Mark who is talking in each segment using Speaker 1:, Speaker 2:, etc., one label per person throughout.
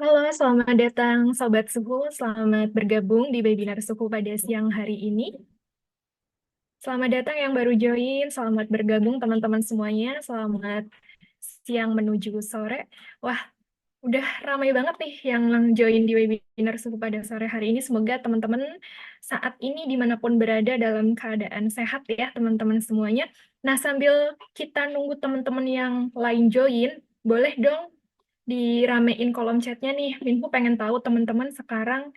Speaker 1: Halo, selamat datang Sobat Suhu. Selamat bergabung di webinar Suhu pada siang hari ini. Selamat datang yang baru join, selamat bergabung teman-teman semuanya. Selamat siang menuju sore. Wah, udah ramai banget nih yang join di webinar Suhu pada sore hari ini. Semoga teman-teman saat ini dimanapun berada dalam keadaan sehat ya teman-teman semuanya. Nah, sambil kita nunggu teman-teman yang lain join, boleh dong diramein kolom chatnya nih. Minfu pengen tahu teman-teman sekarang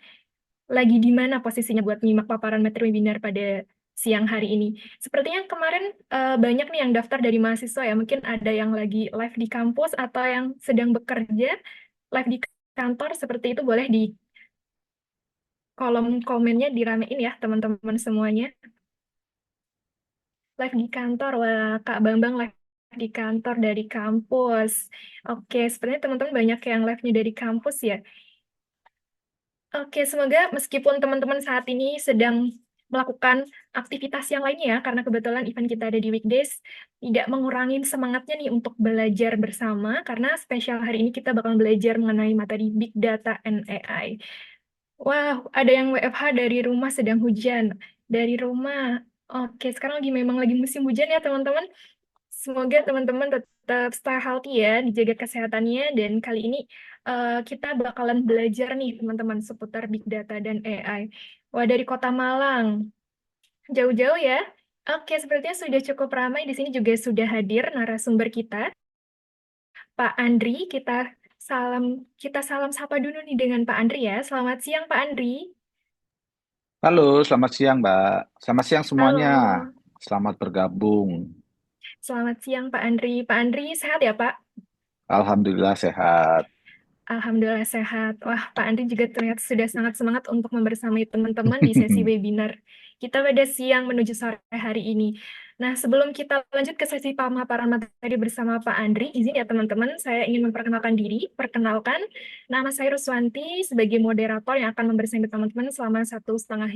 Speaker 1: lagi di mana posisinya buat nyimak paparan materi webinar pada siang hari ini. Sepertinya kemarin banyak nih yang daftar dari mahasiswa ya. Mungkin ada yang lagi live di kampus atau yang sedang bekerja live di kantor. Seperti itu boleh di kolom komennya diramein ya teman-teman semuanya. Live di kantor, wah Kak Bambang live di kantor dari kampus. Oke, sepertinya teman-teman banyak yang live-nya dari kampus ya. Oke, semoga meskipun teman-teman saat ini sedang melakukan aktivitas yang lainnya, karena kebetulan event kita ada di weekdays, tidak mengurangi semangatnya nih untuk belajar bersama, karena spesial hari ini kita bakal belajar mengenai materi Big Data and AI. Wah, ada yang WFH dari rumah sedang hujan. Dari rumah. Oke, sekarang memang lagi musim hujan ya teman-teman. Semoga teman-teman tetap stay healthy ya, dijaga kesehatannya. Dan kali ini kita bakalan belajar nih teman-teman seputar Big Data dan AI. Wah, dari Kota Malang. Jauh-jauh ya. Oke, sepertinya sudah cukup ramai. Di sini juga sudah hadir narasumber kita, Pak Andri. Kita salam sapa dulu nih dengan Pak Andri ya. Selamat siang Pak Andri.
Speaker 2: Halo, selamat siang, Mbak. Selamat siang semuanya.
Speaker 1: Halo.
Speaker 2: Selamat bergabung.
Speaker 1: Selamat siang Pak Andri. Pak Andri sehat ya Pak?
Speaker 2: Alhamdulillah sehat.
Speaker 1: Alhamdulillah sehat. Wah, Pak Andri juga terlihat sudah sangat semangat untuk membersamai teman-teman di sesi webinar kita pada siang menuju sore hari ini. Nah, sebelum kita lanjut ke sesi pemaparan materi bersama Pak Andri, izin ya teman-teman, saya ingin memperkenalkan diri. Perkenalkan, nama saya Ruswanti sebagai moderator yang akan membersamai teman-teman selama 1,5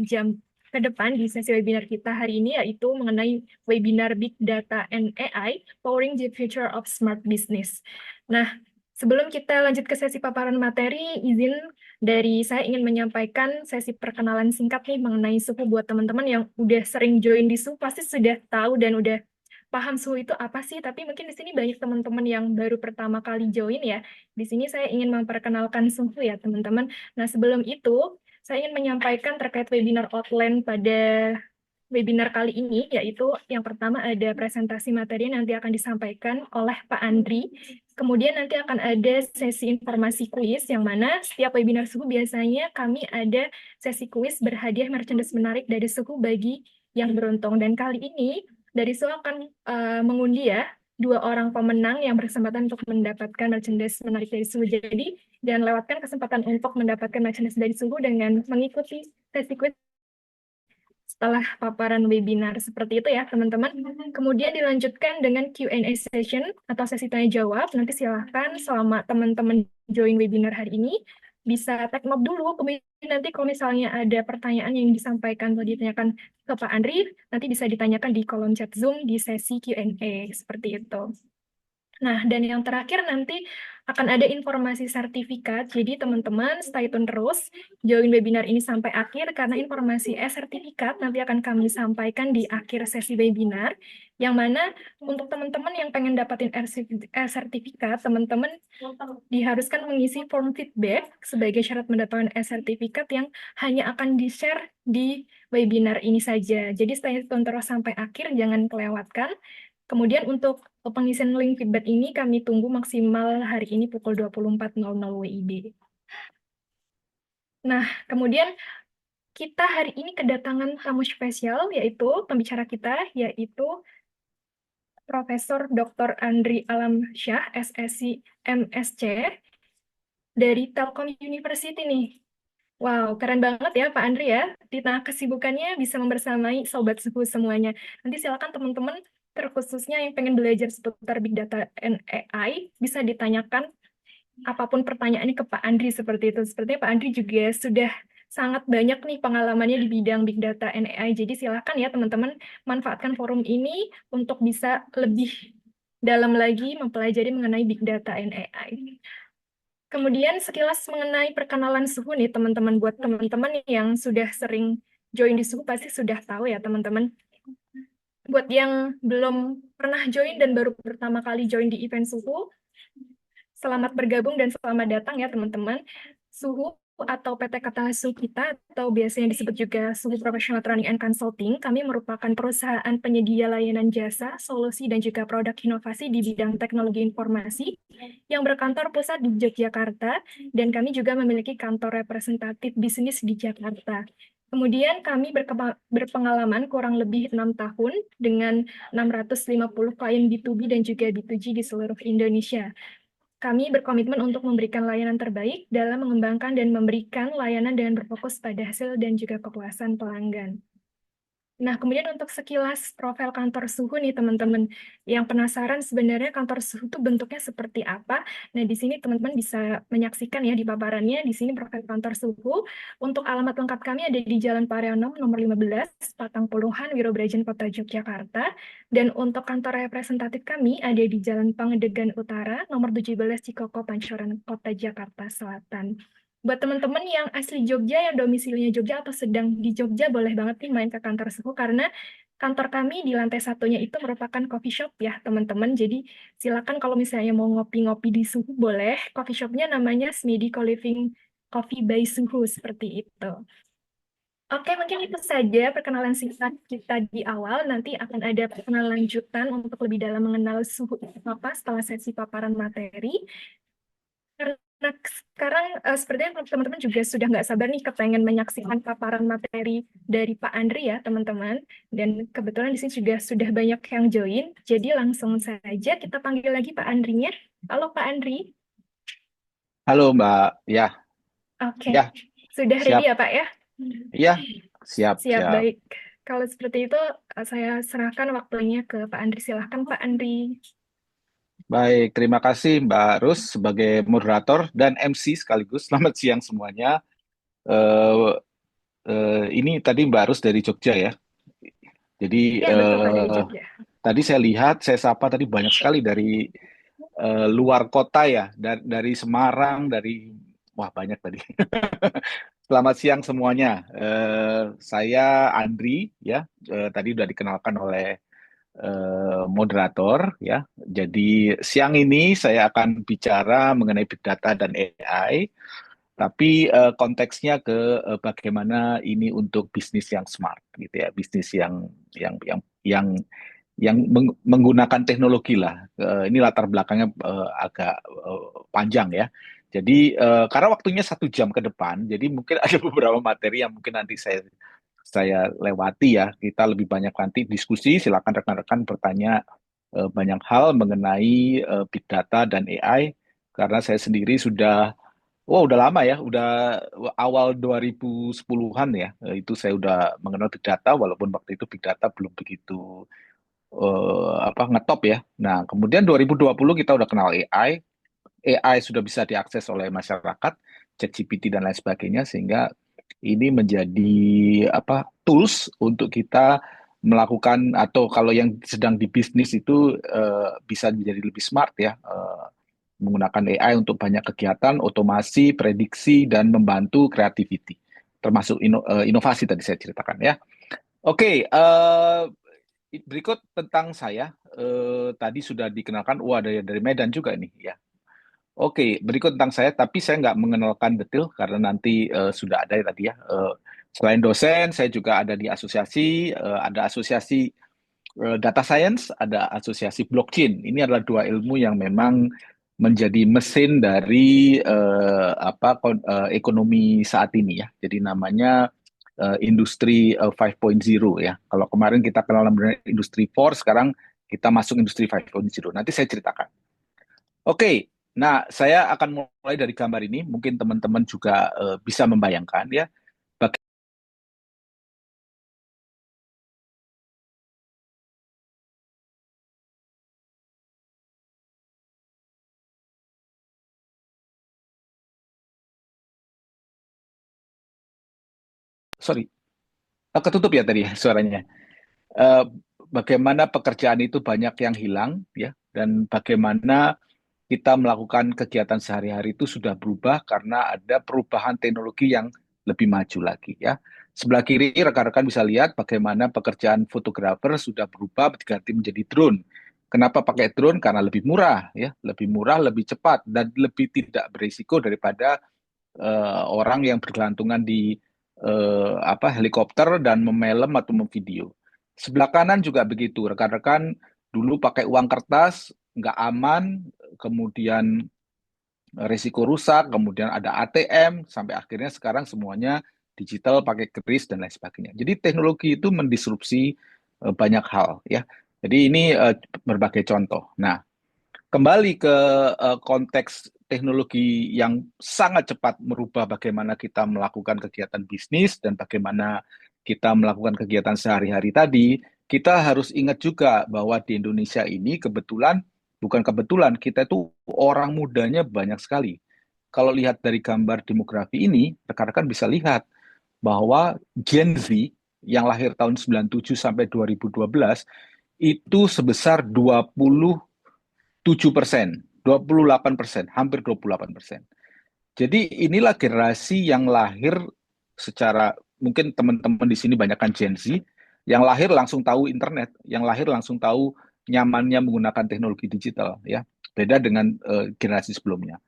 Speaker 1: jam ke depan di sesi webinar kita hari ini, yaitu mengenai webinar Big Data and AI, Powering the Future of Smart Business. Nah, sebelum kita lanjut ke sesi paparan materi, izin dari saya ingin menyampaikan sesi perkenalan singkat nih mengenai suhu buat teman-teman yang udah sering join di suhu pasti sudah tahu dan udah paham suhu itu apa sih, tapi mungkin di sini banyak teman-teman yang baru pertama kali join ya. Di sini saya ingin memperkenalkan suhu ya teman-teman. Nah, sebelum itu saya ingin menyampaikan terkait webinar outline pada webinar kali ini, yaitu yang pertama ada presentasi materi yang nanti akan disampaikan oleh Pak Andri. Kemudian nanti akan ada sesi informasi kuis, yang mana setiap webinar suhu biasanya kami ada sesi kuis berhadiah merchandise menarik dari suhu bagi yang beruntung. Dan kali ini dari suhu akan mengundi ya, 2 orang pemenang yang berkesempatan untuk mendapatkan merchandise menarik dari suhu. Jadi, dan lewatkan kesempatan untuk mendapatkan merchandise dari suhu dengan mengikuti sesi kuis setelah paparan webinar seperti itu ya teman-teman. Kemudian dilanjutkan dengan Q&A session atau sesi tanya jawab. Nanti silahkan selama teman-teman join webinar hari ini bisa take note dulu. Kemudian nanti kalau misalnya ada pertanyaan yang disampaikan atau ditanyakan ke Pak Andri, nanti bisa ditanyakan di kolom chat Zoom di sesi Q&A seperti itu. Nah, dan yang terakhir nanti akan ada informasi sertifikat. Jadi teman-teman stay tune terus, join webinar ini sampai akhir karena informasi e-sertifikat nanti akan kami sampaikan di akhir sesi webinar. Yang mana untuk teman-teman yang pengen dapatin e-sertifikat, teman-teman diharuskan mengisi form feedback sebagai syarat mendapatkan e-sertifikat yang hanya akan di-share di webinar ini saja. Jadi stay tune terus sampai akhir, jangan kelewatkan. Kemudian untuk pengisian link feedback ini kami tunggu maksimal hari ini pukul 24.00 WIB. Nah, kemudian kita hari ini kedatangan tamu spesial, yaitu pembicara kita, yaitu Profesor Dr. Andri Alamsyah, SSC MSC, dari Telkom University nih. Wow, keren banget ya Pak Andri ya. Di tengah kesibukannya bisa membersamai Sobat Suhu semuanya. Nanti silakan teman-teman, terkhususnya yang pengen belajar seputar Big Data and AI, bisa ditanyakan apapun pertanyaannya ke Pak Andri seperti itu. Sepertinya Pak Andri juga sudah sangat banyak nih pengalamannya di bidang Big Data and AI. Jadi silakan ya teman-teman manfaatkan forum ini untuk bisa lebih dalam lagi mempelajari mengenai Big Data and AI. Kemudian sekilas mengenai perkenalan suhu nih teman-teman, buat teman-teman yang sudah sering join di suhu pasti sudah tahu ya teman-teman. Buat yang belum pernah join dan baru pertama kali join di event suhu, selamat bergabung dan selamat datang ya teman-teman. Suhu atau PT Kata Suhu kita atau biasanya disebut juga Suhu Professional Training and Consulting, kami merupakan perusahaan penyedia layanan jasa, solusi, dan juga produk inovasi di bidang teknologi informasi yang berkantor pusat di Yogyakarta, dan kami juga memiliki kantor representatif bisnis di Jakarta. Kemudian kami berpengalaman kurang lebih 6 tahun dengan 650 klien B2B dan juga B2G di seluruh Indonesia. Kami berkomitmen untuk memberikan layanan terbaik dalam mengembangkan dan memberikan layanan dengan berfokus pada hasil dan juga kepuasan pelanggan. Nah, kemudian untuk sekilas profil kantor suhu nih teman-teman, yang penasaran sebenarnya kantor suhu itu bentuknya seperti apa? Nah, di sini teman-teman bisa menyaksikan ya di paparannya, di sini profil kantor suhu. Untuk alamat lengkap kami ada di Jalan Parionom nomor 15, Patangpuluhan, Wirobrajen, Kota Yogyakarta. Dan untuk kantor representatif kami ada di Jalan Pangedegan Utara, nomor 17, Cikoko, Pancoran, Kota Jakarta Selatan. Buat teman-teman yang asli Jogja, yang domisilinya Jogja atau sedang di Jogja, boleh banget nih main ke kantor Suhu, karena kantor kami di lantai satunya itu merupakan coffee shop ya, teman-teman. Jadi silakan kalau misalnya mau ngopi-ngopi di Suhu, boleh. Coffee shopnya namanya Smedi Co-Living Coffee by Suhu, seperti itu. Oke, mungkin itu saja perkenalan singkat kita di awal. Nanti akan ada perkenalan lanjutan untuk lebih dalam mengenal suhu itu apa setelah sesi paparan materi. Karena sekarang sepertinya teman-teman juga sudah nggak sabar nih kepengen menyaksikan paparan materi dari Pak Andri ya teman-teman. Dan kebetulan di sini juga sudah banyak yang join. Jadi langsung saja kita panggil lagi Pak Andrinya. Halo Pak Andri.
Speaker 2: Halo Mbak, ya,
Speaker 1: Oke,
Speaker 2: ya,
Speaker 1: sudah ready
Speaker 2: siap,
Speaker 1: ya Pak ya?
Speaker 2: ya, siap,
Speaker 1: Siap,
Speaker 2: siap.
Speaker 1: baik. Kalau seperti itu saya serahkan waktunya ke Pak Andri. Silahkan Pak Andri.
Speaker 2: Baik, terima kasih Mbak Rus sebagai moderator dan MC sekaligus. Selamat siang semuanya. Eh, ini tadi Mbak Rus dari Jogja ya. Jadi
Speaker 1: Ya, betul Pak dari Jogja.
Speaker 2: tadi saya lihat, saya sapa tadi banyak sekali dari luar kota ya, dari Semarang, dari wah banyak tadi. Selamat siang semuanya. Saya Andri ya. Tadi sudah dikenalkan oleh moderator ya. Jadi siang ini saya akan bicara mengenai big data dan AI, tapi konteksnya ke bagaimana ini untuk bisnis yang smart gitu ya, bisnis yang yang yang menggunakan teknologi lah. Ini latar belakangnya agak panjang ya. Jadi karena waktunya 1 jam ke depan, jadi mungkin ada beberapa materi yang mungkin nanti saya lewati ya. Kita lebih banyak nanti diskusi. Silakan rekan-rekan bertanya banyak hal mengenai big data dan AI. Karena saya sendiri sudah, wah udah lama ya, udah awal 2010-an ya. Itu saya udah mengenal big data, walaupun waktu itu big data belum begitu ngetop ya. Nah, kemudian 2020 kita udah kenal AI. AI sudah bisa diakses oleh masyarakat, ChatGPT dan lain sebagainya, sehingga ini menjadi tools untuk kita melakukan, atau kalau yang sedang di bisnis itu bisa menjadi lebih smart ya, menggunakan AI untuk banyak kegiatan, otomasi, prediksi, dan membantu creativity, termasuk inovasi tadi saya ceritakan ya. Oke, berikut tentang saya. Tadi sudah dikenalkan, wah dari Medan juga nih ya. Oke, berikut tentang saya, tapi saya nggak mengenalkan detail karena nanti sudah ada ya tadi ya. Selain dosen, saya juga ada di asosiasi, ada asosiasi data science, ada asosiasi blockchain. Ini adalah dua ilmu yang memang menjadi mesin dari ekonomi saat ini ya. Jadi namanya industri 5.0 ya. Kalau kemarin kita kenal namanya industri 4, sekarang kita masuk industri 5.0. Nanti saya ceritakan. Oke, nah saya akan mulai dari gambar ini. Mungkin teman-teman juga bisa membayangkan ya. Bagi- Sorry, ketutup ya tadi ya suaranya. Eh, Bagaimana pekerjaan itu banyak yang hilang ya, dan bagaimana kita melakukan kegiatan sehari-hari itu sudah berubah karena ada perubahan teknologi yang lebih maju lagi ya. Sebelah kiri rekan-rekan bisa lihat bagaimana pekerjaan fotografer sudah berubah diganti menjadi drone. Kenapa pakai drone? Karena lebih murah ya, lebih murah, lebih cepat dan lebih tidak berisiko daripada orang yang bergelantungan di helikopter dan memelem atau memvideo. Sebelah kanan juga begitu, rekan-rekan dulu pakai uang kertas nggak aman, kemudian risiko rusak, kemudian ada ATM, sampai akhirnya sekarang semuanya digital pakai kris dan lain sebagainya. Jadi teknologi itu mendisrupsi banyak hal ya. Jadi ini berbagai contoh. Nah, kembali ke konteks teknologi yang sangat cepat merubah bagaimana kita melakukan kegiatan bisnis dan bagaimana kita melakukan kegiatan sehari-hari tadi, kita harus ingat juga bahwa di Indonesia ini kebetulan, bukan kebetulan, kita itu orang mudanya banyak sekali. Kalau lihat dari gambar demografi ini, rekan-rekan bisa lihat bahwa Gen Z yang lahir tahun 97 sampai 2012 itu sebesar 27%, 28%, hampir 28%. Jadi inilah generasi yang lahir secara, mungkin teman-teman di sini banyak kan Gen Z, yang lahir langsung tahu internet, yang lahir langsung tahu nyamannya menggunakan teknologi digital ya. Beda dengan generasi sebelumnya.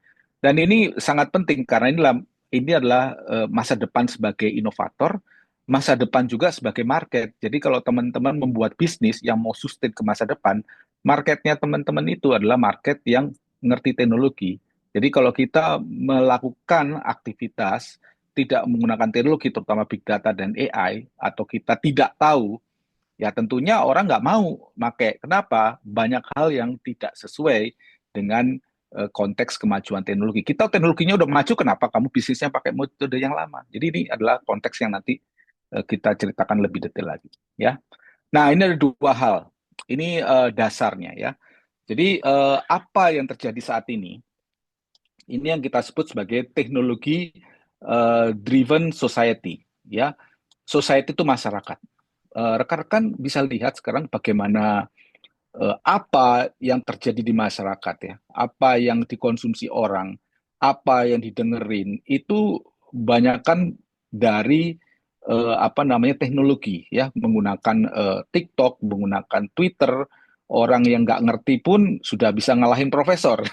Speaker 2: Dan ini sangat penting karena ini adalah masa depan sebagai inovator, masa depan juga sebagai market. Jadi kalau teman-teman membuat bisnis yang mau sustain ke masa depan, marketnya teman-teman itu adalah market yang ngerti teknologi. Jadi kalau kita melakukan aktivitas tidak menggunakan teknologi, terutama big data dan AI, atau kita tidak tahu, ya tentunya orang nggak mau pakai. Kenapa? Banyak hal yang tidak sesuai dengan konteks kemajuan teknologi. Kita teknologinya udah maju, kenapa kamu bisnisnya pakai metode yang lama? Jadi ini adalah konteks yang nanti kita ceritakan lebih detail lagi. Ya. Nah, ini ada dua hal. Ini dasarnya ya. Jadi apa yang terjadi saat ini? Ini yang kita sebut sebagai teknologi driven society. Ya, society itu masyarakat. Rekan-rekan bisa lihat sekarang bagaimana apa yang terjadi di masyarakat ya, apa yang dikonsumsi orang, apa yang didengerin itu banyakkan dari apa namanya teknologi ya, menggunakan TikTok, menggunakan Twitter, orang yang nggak ngerti pun sudah bisa ngalahin profesor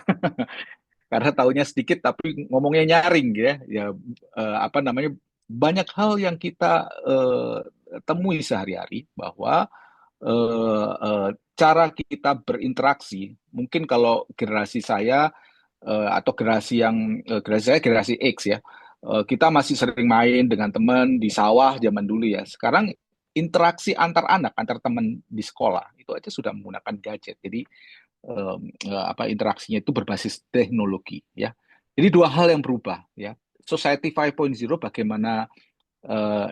Speaker 2: karena taunya sedikit tapi ngomongnya nyaring ya, ya apa namanya banyak hal yang kita temui sehari-hari bahwa cara kita berinteraksi, mungkin kalau generasi saya atau generasi saya generasi X ya, kita masih sering main dengan teman di sawah zaman dulu ya. Sekarang interaksi antar anak, antar teman di sekolah itu aja sudah menggunakan gadget. Jadi apa interaksinya itu berbasis teknologi ya. Jadi dua hal yang berubah ya. Society 5.0 bagaimana eh,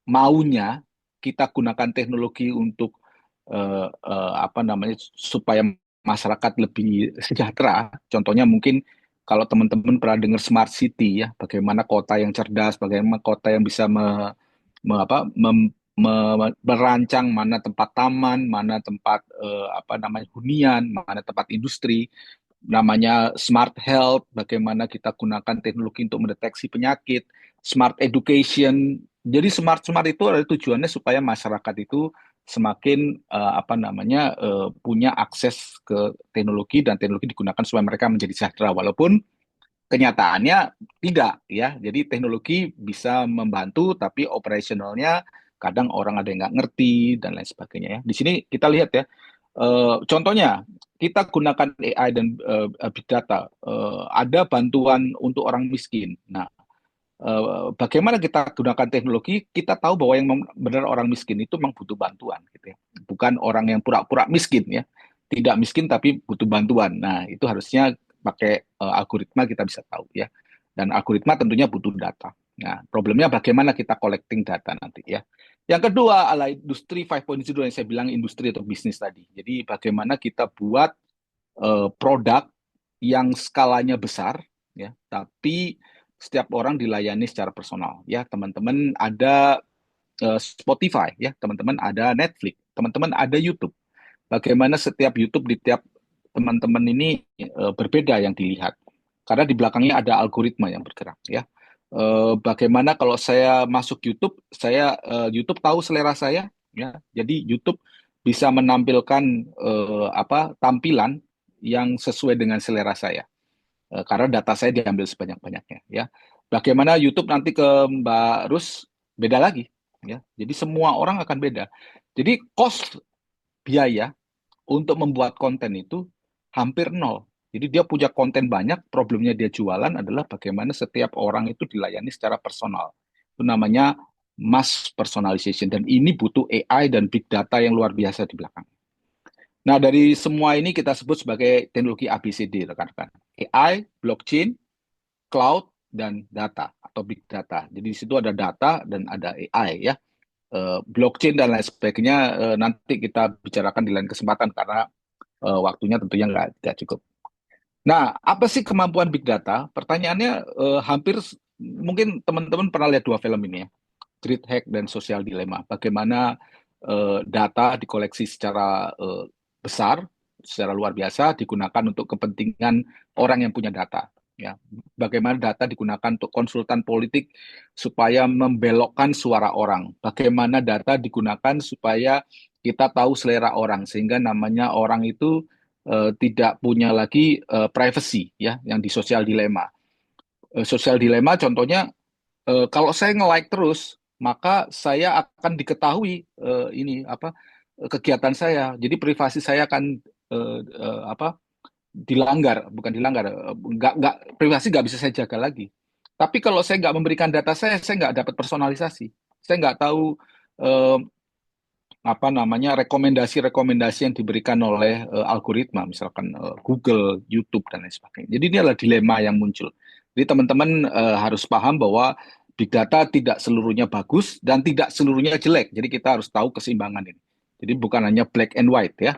Speaker 2: maunya kita gunakan teknologi untuk apa namanya supaya masyarakat lebih sejahtera. Contohnya mungkin kalau teman-teman pernah dengar smart city ya, bagaimana kota yang cerdas, bagaimana kota yang bisa me- apa, mem- merancang mana tempat taman, mana tempat apa namanya hunian, mana tempat industri, namanya smart health, bagaimana kita gunakan teknologi untuk mendeteksi penyakit, smart education. Jadi smart itu adalah tujuannya supaya masyarakat itu semakin apa namanya punya akses ke teknologi dan teknologi digunakan supaya mereka menjadi sejahtera walaupun kenyataannya tidak ya. Jadi teknologi bisa membantu tapi operasionalnya kadang orang ada yang nggak ngerti dan lain sebagainya ya. Di sini kita lihat ya. Contohnya kita gunakan AI dan big data. Ada bantuan untuk orang miskin. Nah, bagaimana kita gunakan teknologi? Kita tahu bahwa yang benar orang miskin itu memang butuh bantuan, gitu ya. Bukan orang yang pura-pura miskin ya. Tidak miskin tapi butuh bantuan. Nah, itu harusnya pakai algoritma kita bisa tahu ya. Dan algoritma tentunya butuh data. Nah, problemnya bagaimana kita collecting data nanti ya. Yang kedua adalah industri 5.0 yang saya bilang industri atau bisnis tadi. Jadi bagaimana kita buat produk yang skalanya besar ya, tapi setiap orang dilayani secara personal ya. Teman-teman ada Spotify ya, teman-teman ada Netflix, teman-teman ada YouTube. Bagaimana setiap YouTube di tiap teman-teman ini berbeda yang dilihat. Karena di belakangnya ada algoritma yang bergerak ya. Bagaimana kalau saya masuk YouTube, YouTube tahu selera saya ya. Jadi YouTube bisa menampilkan tampilan yang sesuai dengan selera saya. Karena data saya diambil sebanyak-banyaknya ya. Bagaimana YouTube nanti ke Mbak Rus beda lagi ya. Jadi semua orang akan beda. Jadi cost biaya untuk membuat konten itu hampir nol. Jadi dia punya konten banyak, problemnya dia jualan adalah bagaimana setiap orang itu dilayani secara personal. Itu namanya mass personalization. Dan ini butuh AI dan big data yang luar biasa di belakang. Nah, dari semua ini kita sebut sebagai teknologi ABCD, rekan-rekan. AI, blockchain, cloud, dan data atau big data. Jadi di situ ada data dan ada AI ya. Blockchain dan lain sebagainya nanti kita bicarakan di lain kesempatan karena waktunya tentunya nggak cukup. Nah, apa sih kemampuan big data? Pertanyaannya mungkin teman-teman pernah lihat dua film ini ya, Great Hack dan Social Dilemma. Bagaimana data dikoleksi secara besar, secara luar biasa, digunakan untuk kepentingan orang yang punya data. Ya, bagaimana data digunakan untuk konsultan politik supaya membelokkan suara orang. Bagaimana data digunakan supaya kita tahu selera orang, sehingga namanya orang itu tidak punya lagi privacy, ya, yang di Social Dilemma. Social Dilemma contohnya kalau saya nge-like terus, maka saya akan diketahui ini apa kegiatan saya. Jadi privasi saya akan dilanggar, bukan dilanggar, nggak privasi nggak bisa saya jaga lagi. Tapi kalau saya nggak memberikan data saya nggak dapat personalisasi. Saya nggak tahu eh, apa namanya rekomendasi-rekomendasi yang diberikan oleh algoritma, misalkan Google, YouTube dan lain sebagainya. Jadi ini adalah dilema yang muncul. Jadi teman-teman harus paham bahwa big data tidak seluruhnya bagus dan tidak seluruhnya jelek. Jadi kita harus tahu keseimbangan ini. Jadi bukan hanya black and white ya.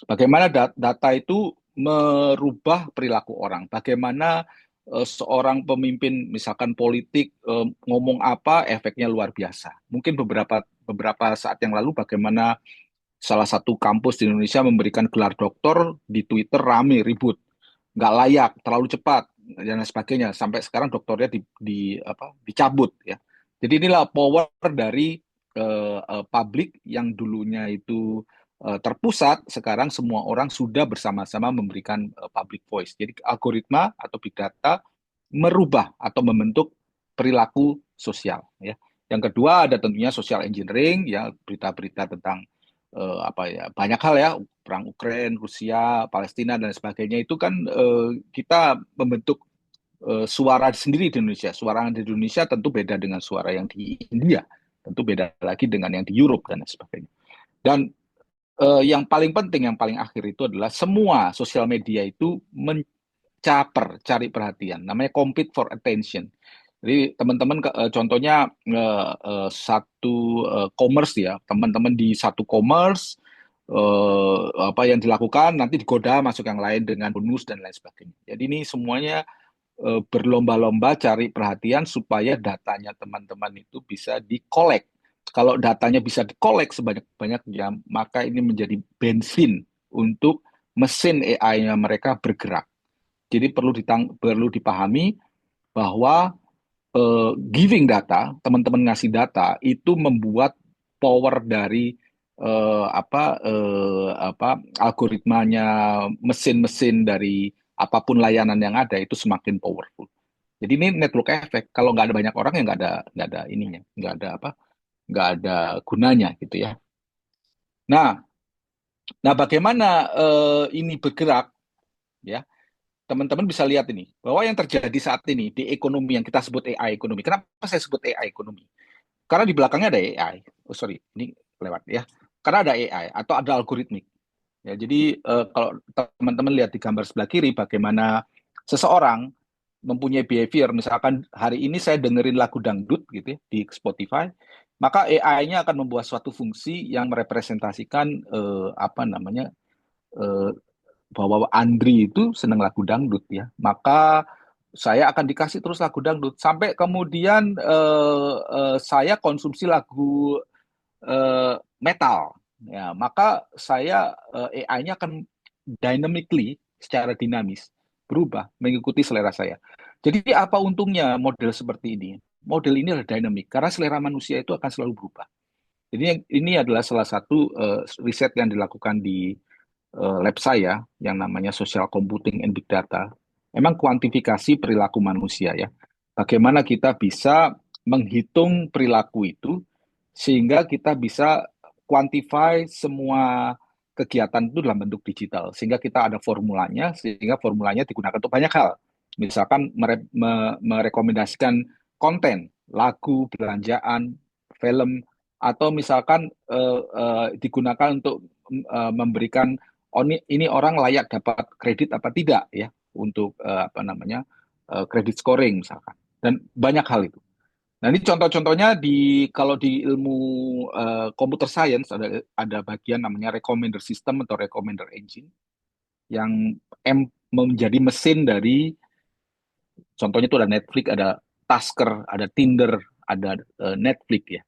Speaker 2: Bagaimana data itu merubah perilaku orang. Bagaimana seorang pemimpin, misalkan politik, ngomong apa, efeknya luar biasa. Mungkin beberapa saat yang lalu, bagaimana salah satu kampus di Indonesia memberikan gelar doktor di Twitter rame, ribut, nggak layak, terlalu cepat, dan sebagainya. Sampai sekarang doktornya dicabut. Ya. Jadi inilah power dari publik yang dulunya itu terpusat, sekarang semua orang sudah bersama-sama memberikan public voice. Jadi algoritma atau big data merubah atau membentuk perilaku sosial. Ya. Yang kedua ada tentunya social engineering, ya berita-berita tentang banyak hal ya, perang Ukraina, Rusia, Palestina dan sebagainya itu kan kita membentuk suara sendiri di Indonesia. Suara di Indonesia tentu beda dengan suara yang di India, tentu beda lagi dengan yang di Europe dan sebagainya. Dan yang paling penting, yang paling akhir itu adalah semua sosial media itu cari perhatian. Namanya compete for attention. Jadi teman-teman contohnya satu commerce ya, teman-teman di satu commerce apa yang dilakukan nanti digoda masuk yang lain dengan bonus dan lain sebagainya. Jadi ini semuanya berlomba-lomba cari perhatian supaya datanya teman-teman itu bisa dikolek. Kalau datanya bisa dikolek sebanyak-banyaknya, maka ini menjadi bensin untuk mesin AI-nya mereka bergerak. Jadi perlu dipahami bahwa giving data, teman-teman ngasih data itu membuat power dari algoritmanya, mesin-mesin dari apapun layanan yang ada itu semakin powerful. Jadi ini network effect. Kalau nggak ada banyak orang ya nggak ada ininya, nggak ada gunanya gitu ya. Nah, nah bagaimana ini bergerak ya? Teman-teman bisa lihat ini bahwa yang terjadi saat ini di ekonomi yang kita sebut AI ekonomi. Kenapa saya sebut AI ekonomi? Karena di belakangnya ada AI. Oh sorry, ini lewat ya. Karena ada AI atau ada algoritmik. Ya, jadi kalau teman-teman lihat di gambar sebelah kiri bagaimana seseorang mempunyai behavior, misalkan hari ini saya dengerin lagu dangdut gitu ya, di Spotify, maka AI-nya akan membuat suatu fungsi yang merepresentasikan eh, bahwa Andri itu senang lagu dangdut ya, maka saya akan dikasih terus lagu dangdut sampai kemudian saya konsumsi lagu metal ya, maka AI-nya akan dynamically, secara dinamis, berubah mengikuti selera saya. Jadi apa untungnya model seperti ini? Model ini adalah dynamic, karena selera manusia itu akan selalu berubah. Jadi ini adalah salah satu riset yang dilakukan di lab saya yang namanya Social Computing and Big Data. Memang kuantifikasi perilaku manusia ya. Bagaimana kita bisa menghitung perilaku itu sehingga kita bisa quantify semua kegiatan itu dalam bentuk digital. Sehingga kita ada formulanya, sehingga formulanya digunakan untuk banyak hal. Misalkan merekomendasikan konten, lagu, belanjaan, film, atau misalkan digunakan untuk memberikan ini orang layak dapat kredit apa tidak ya untuk apa namanya kredit scoring misalkan dan banyak hal itu. Nah ini contoh-contohnya kalau di ilmu computer science ada bagian namanya recommender system atau recommender engine yang menjadi mesin dari contohnya itu ada Netflix, ada Tasker, ada Tinder, ada Netflix ya.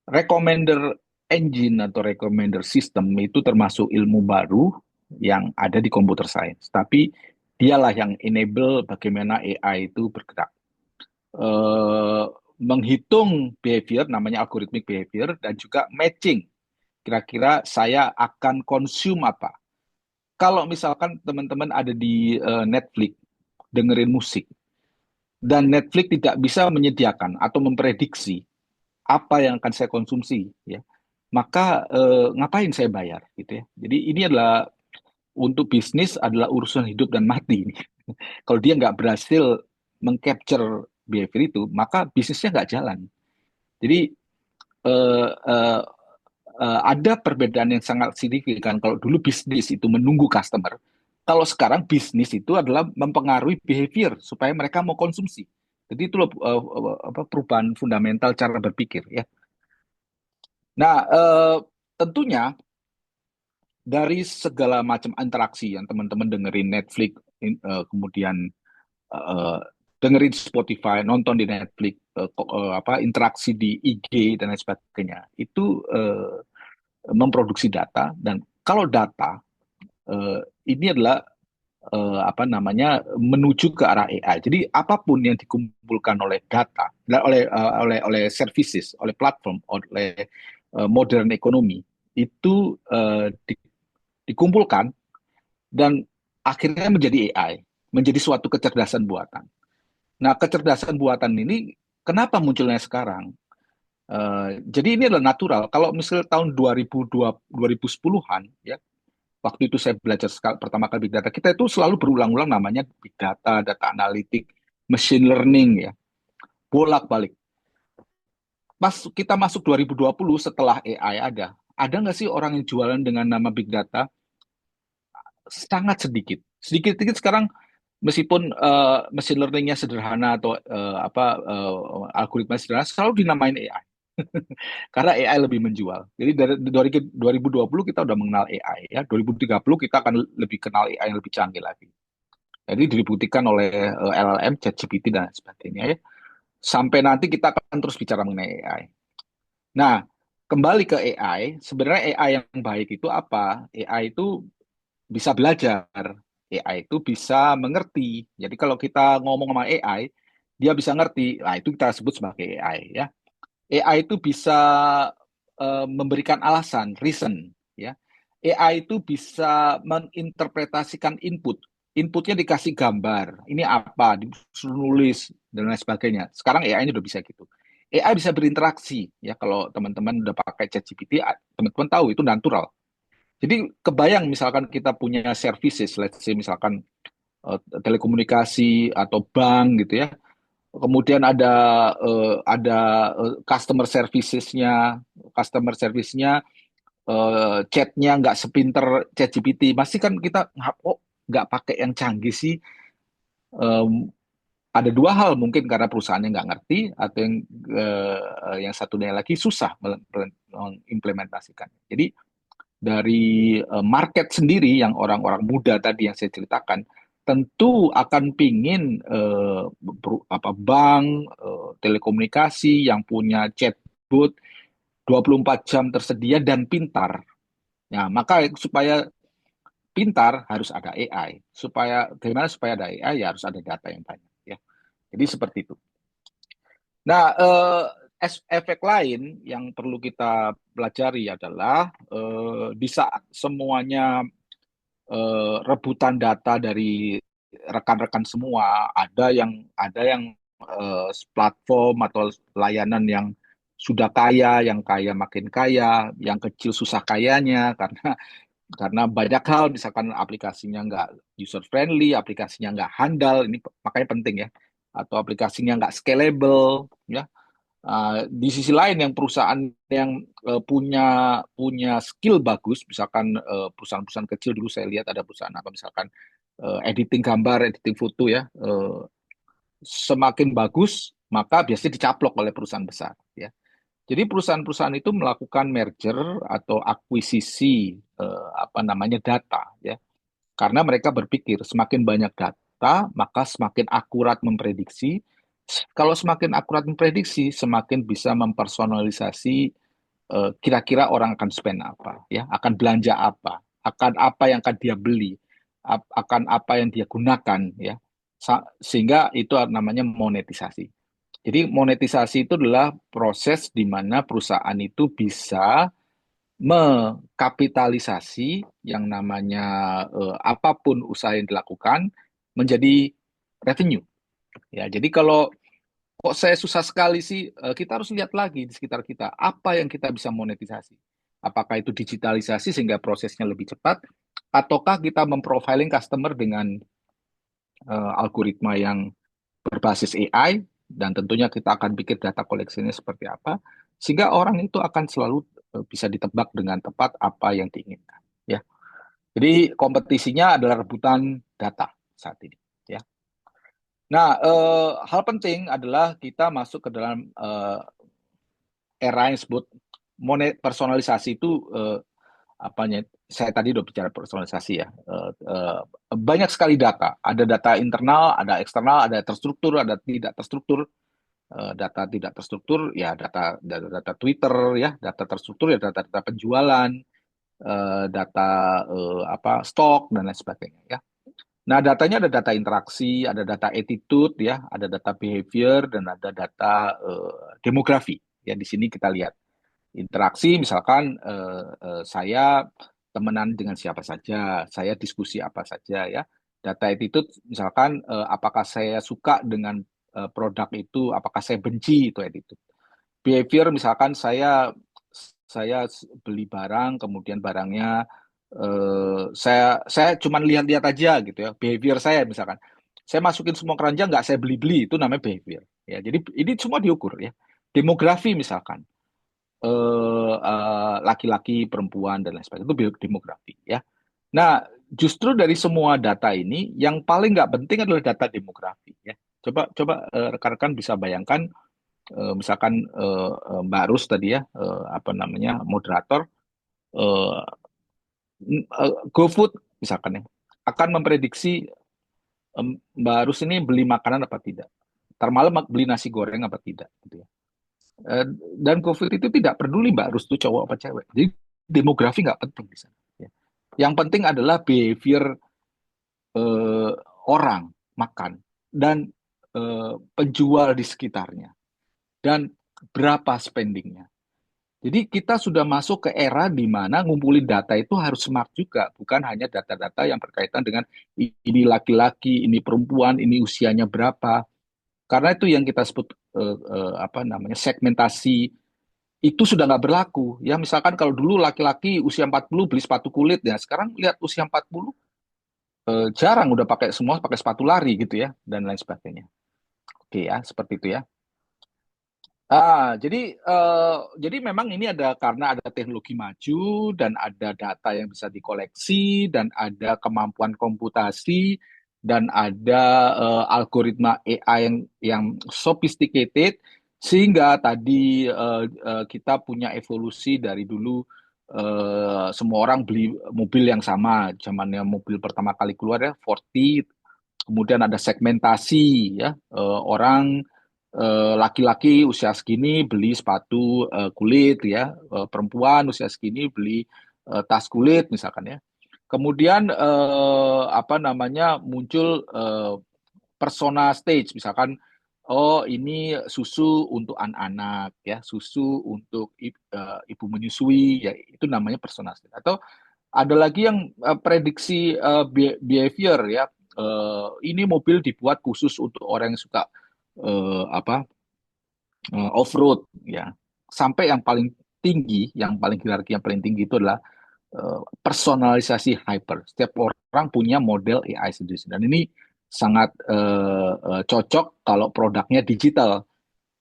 Speaker 2: Recommender engine atau recommender system itu termasuk ilmu baru yang ada di computer science. Tapi dialah yang enable bagaimana AI itu bergerak. Eh, Menghitung behavior, namanya algorithmic behavior, dan juga matching. Kira-kira saya akan consume apa. Kalau misalkan teman-teman ada di Netflix, dengerin musik, dan Netflix tidak bisa menyediakan atau memprediksi apa yang akan saya konsumsi, ya maka ngapain saya bayar gitu ya. Jadi ini adalah untuk bisnis adalah urusan hidup dan mati. Kalau dia nggak berhasil mengcapture behavior itu, maka bisnisnya nggak jalan. Jadi eh, eh, ada perbedaan yang sangat signifikan. Kalau dulu bisnis itu menunggu customer, kalau sekarang bisnis itu adalah mempengaruhi behavior supaya mereka mau konsumsi. Jadi itu loh, perubahan fundamental cara berpikir ya. Nah, tentunya dari segala macam interaksi yang teman-teman dengerin Netflix, kemudian eh, dengerin Spotify, nonton di Netflix, apa interaksi di IG dan lain sebagainya, itu memproduksi data dan kalau data ini adalah apa namanya menuju ke arah AI. Jadi apapun yang dikumpulkan oleh data, oleh services, oleh platform, oleh modern ekonomi itu dikumpulkan dan akhirnya menjadi AI, menjadi suatu kecerdasan buatan. Nah, kecerdasan buatan ini kenapa munculnya sekarang? Jadi ini adalah natural. Kalau misalnya tahun 2010-an, ya, waktu itu saya belajar pertama kali Big Data, kita itu selalu berulang-ulang namanya Big Data, Data Analytic, Machine Learning, ya, bolak-balik. Pas kita masuk 2020 setelah AI ada nggak sih orang yang jualan dengan nama Big Data? Sangat sedikit. Sedikit-sedikit sekarang meskipun machine learning-nya sederhana atau algoritma sederhana selalu dinamain AI karena AI lebih menjual. Jadi dari 2020 kita udah mengenal AI ya. 2030 kita akan lebih kenal AI yang lebih canggih lagi. Jadi dibuktikan oleh LLM, ChatGPT dan sebagainya ya. Sampai nanti kita akan terus bicara mengenai AI. Nah, kembali ke AI, sebenarnya AI yang baik itu apa? AI itu bisa belajar, AI itu bisa mengerti. Jadi kalau kita ngomong sama AI, dia bisa ngerti. Nah, itu kita sebut sebagai AI ya. AI itu bisa memberikan alasan, reason ya. AI itu bisa menginterpretasikan input. Inputnya dikasih gambar, ini apa, disuruh nulis dan lain sebagainya. Sekarang AI ini udah bisa gitu. AI bisa berinteraksi ya. Kalau teman-teman udah pakai ChatGPT, teman-teman tahu itu natural. Jadi kebayang misalkan kita punya services, let's say misalkan telekomunikasi atau bank gitu ya. Kemudian ada customer servicesnya, chatnya nggak sepinter ChatGPT. Pasti kan kita nggak pakai yang canggih sih. Em, ada dua hal mungkin karena perusahaannya nggak ngerti atau yang satunya lagi susah mengimplementasikan. Jadi dari market sendiri yang orang-orang muda tadi yang saya ceritakan tentu akan pingin bank telekomunikasi yang punya chatbot 24 jam tersedia dan pintar. Nah, maka supaya pintar harus ada AI. Supaya ada AI ya harus ada data yang banyak ya. Jadi seperti itu. Nah, efek lain yang perlu kita pelajari adalah di saat semuanya rebutan data dari rekan-rekan semua, ada yang platform atau layanan yang sudah kaya, yang kaya makin kaya, yang kecil susah kayanya karena banyak hal, misalkan aplikasinya nggak user friendly, aplikasinya nggak handal, ini makanya penting ya, atau aplikasinya nggak scalable, ya. Di sisi lain yang perusahaan yang punya punya skill bagus, misalkan perusahaan-perusahaan kecil dulu saya lihat ada perusahaan apa misalkan editing gambar, editing foto ya, semakin bagus maka biasanya dicaplok oleh perusahaan besar ya. Jadi perusahaan-perusahaan itu melakukan merger atau akuisisi apa namanya data ya. Karena mereka berpikir semakin banyak data, maka semakin akurat memprediksi. Kalau semakin akurat memprediksi, semakin bisa mempersonalisasi kira-kira orang akan spend apa, ya, akan belanja apa yang akan dia beli, akan apa yang dia gunakan, ya. Sehingga itu namanya monetisasi. Jadi monetisasi itu adalah proses di mana perusahaan itu bisa mengkapitalisasi yang namanya apapun usaha yang dilakukan menjadi revenue. Ya, jadi kalau kok saya susah sekali sih, kita harus lihat lagi di sekitar kita apa yang kita bisa monetisasi. Apakah itu digitalisasi sehingga prosesnya lebih cepat, ataukah kita memprofiling customer dengan algoritma yang berbasis AI, dan tentunya kita akan pikir data koleksinya seperti apa, sehingga orang itu akan selalu bisa ditebak dengan tepat apa yang diinginkan. Ya, jadi kompetisinya adalah rebutan data saat ini. Ya. Nah, hal penting adalah kita masuk ke dalam era yang disebut personalisasi itu apanya? Saya tadi udah bicara personalisasi ya. Banyak sekali data. Ada data internal, ada eksternal, ada terstruktur, ada tidak terstruktur. Data tidak terstruktur ya data Twitter ya, data terstruktur ya data-data penjualan, data apa stok dan lain sebagainya ya. Nah, datanya ada data interaksi, ada data attitude ya, ada data behavior dan ada data demografi. Ya di sini kita lihat interaksi, misalkan saya temenan dengan siapa saja, saya diskusi apa saja ya. Data attitude misalkan apakah saya suka dengan produk itu, apakah saya benci itu attitude. Behavior misalkan saya beli barang, kemudian barangnya saya cuma lihat-lihat aja gitu ya. Behavior saya misalkan, saya masukin semua keranjang nggak saya beli-beli, itu namanya behavior. Ya, jadi ini semua diukur ya. Demografi misalkan, laki-laki, perempuan dan lain sebagainya itu demografi ya. Nah, justru dari semua data ini yang paling nggak penting adalah data demografi ya. Coba coba rekan-rekan bisa bayangkan misalkan Mbak Rus tadi ya apa namanya moderator eh, GoFood misalkan ya akan memprediksi Mbak Rus ini beli makanan apa tidak, ntar malam beli nasi goreng apa tidak gitu ya. Eh, dan GoFood itu tidak peduli Mbak Rus itu cowok apa cewek, jadi demografi nggak penting di sana ya. Yang penting adalah behavior eh, orang makan dan penjual di sekitarnya dan berapa spendingnya. Jadi kita sudah masuk ke era di mana ngumpulin data itu harus smart juga, bukan hanya data-data yang berkaitan dengan ini laki-laki, ini perempuan, ini usianya berapa. Karena itu yang kita sebut apa namanya segmentasi itu sudah nggak berlaku. Ya misalkan kalau dulu laki-laki usia 40 beli sepatu kulit, ya sekarang lihat usia 40 jarang udah pakai semua pakai sepatu lari gitu ya dan lain sebagainya. Oke ya, seperti itu ya. Jadi memang ini ada karena ada teknologi maju dan ada data yang bisa dikoleksi dan ada kemampuan komputasi dan ada algoritma AI yang sophisticated sehingga tadi kita punya evolusi dari dulu semua orang beli mobil yang sama, zamannya mobil pertama kali keluar ya Ford T, kemudian ada segmentasi ya orang laki-laki usia segini beli sepatu kulit ya, perempuan usia segini beli tas kulit misalkan ya. Kemudian apa namanya muncul persona stage, misalkan oh ini susu untuk anak-anak ya, susu untuk ibu menyusui ya, itu namanya persona stage. Atau ada lagi yang prediksi behavior ya. Ini mobil dibuat khusus untuk orang yang suka apa off-road ya. Sampai yang paling tinggi, yang paling hierarki yang paling tinggi itu adalah personalisasi hyper. Setiap orang punya model AI sendiri. Dan ini sangat cocok kalau produknya digital.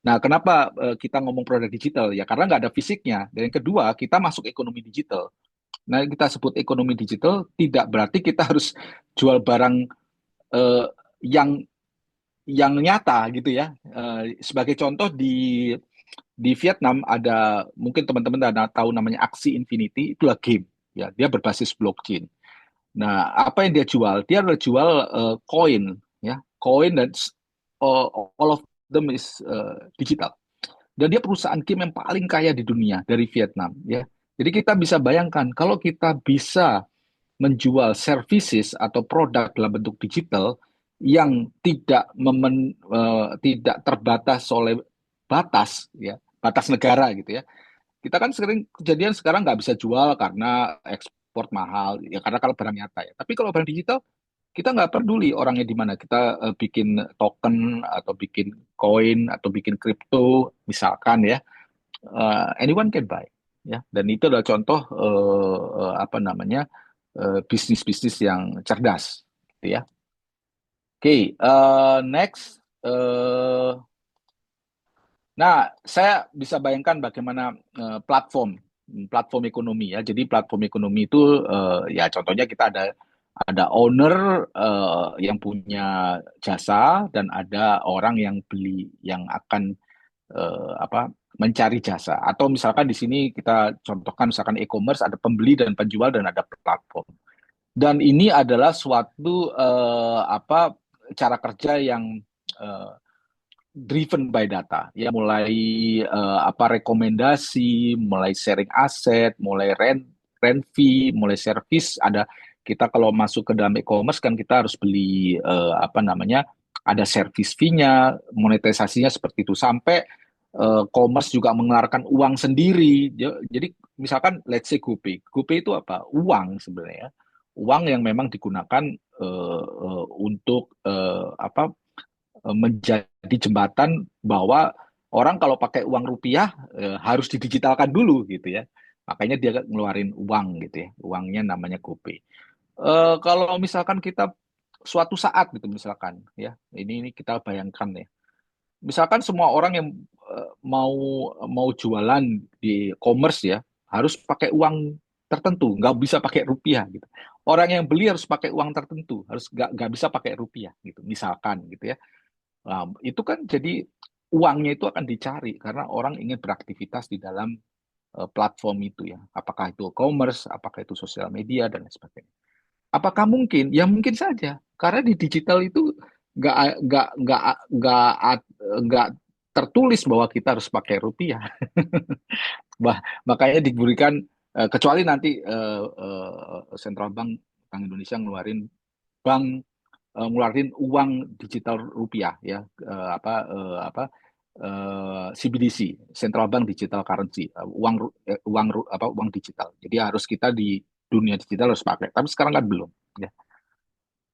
Speaker 2: Nah, kenapa kita ngomong produk digital? Ya karena nggak ada fisiknya. Dan yang kedua, kita masuk ekonomi digital. Nah, kita sebut ekonomi digital tidak berarti kita harus jual barang eh, yang nyata gitu ya. Sebagai contoh di Vietnam ada mungkin teman-teman ada tahu namanya Axie Infinity, itulah game ya, dia berbasis blockchain. Nah, apa yang dia jual? Dia adalah jual koin ya, koin dan all of them is digital. Dan dia perusahaan game yang paling kaya di dunia dari Vietnam ya. Jadi kita bisa bayangkan kalau kita bisa menjual services atau produk dalam bentuk digital yang tidak terbatas oleh batas ya, batas negara gitu ya. Kita kan sering kejadian sekarang nggak bisa jual karena ekspor mahal ya, karena kalau barang nyata ya. Tapi kalau barang digital kita nggak peduli orangnya di mana. Kita bikin token atau bikin koin atau bikin kripto misalkan ya, anyone can buy ya. Dan itu adalah contoh apa namanya bisnis-bisnis yang cerdas gitu ya. Oke, next. Nah, saya bisa bayangkan bagaimana platform ekonomi ya. Jadi platform ekonomi itu ya contohnya kita ada owner yang punya jasa dan ada orang yang beli yang akan apa mencari jasa. Atau misalkan di sini kita contohkan misalkan e-commerce ada pembeli dan penjual dan ada platform. Dan ini adalah suatu apa cara kerja yang eh, driven by data ya, mulai apa rekomendasi, mulai sharing aset, mulai rent fee, mulai service. Ada kita kalau masuk ke dalam e-commerce kan kita harus beli apa namanya, ada service fee-nya, monetisasinya seperti itu sampai commerce juga mengeluarkan uang sendiri. Jadi misalkan let's say GoPay. GoPay itu apa? Uang sebenarnya. Uang yang memang digunakan untuk apa menjadi jembatan bahwa orang kalau pakai uang rupiah harus didigitalkan dulu gitu ya. Makanya dia ngeluarin uang gitu ya. Uangnya namanya GoPay. Kalau misalkan kita suatu saat gitu misalkan ya, ini kita bayangkan ya. Misalkan semua orang yang mau mau jualan di commerce ya harus pakai uang tertentu, nggak bisa pakai rupiah gitu. Orang yang beli harus pakai uang tertentu, harus nggak bisa pakai rupiah gitu, misalkan gitu ya. Nah, itu kan jadi uangnya itu akan dicari karena orang ingin beraktivitas di dalam platform itu ya. Apakah itu commerce, apakah itu sosial media dan lain sebagainya. Apakah mungkin? Ya mungkin saja. Karena di digital itu nggak nggak nggak nggak nggak tertulis bahwa kita harus pakai rupiah. Makanya diberikan kecuali nanti Central Bank Indonesia bank ngeluarin uang digital rupiah ya, apa CBDC, Central Bank Digital Currency, uang digital. Jadi harus kita di dunia digital harus pakai. Tapi sekarang kan belum. Ya.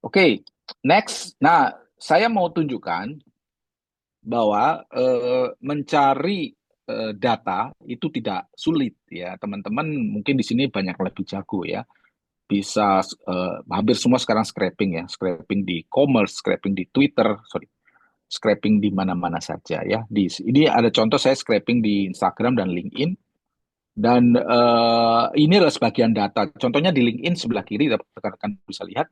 Speaker 2: Oke, next. Nah, saya mau tunjukkan bahwa mencari data itu tidak sulit ya, teman-teman. Mungkin di sini banyak yang lebih jago ya, bisa hampir semua sekarang scraping ya, scraping di commerce, scraping di Twitter, sorry, scraping di mana-mana saja ya. Ini ada contoh saya scraping di Instagram dan LinkedIn, dan ini adalah sebagian data. Contohnya di LinkedIn sebelah kiri, rekan-rekan bisa lihat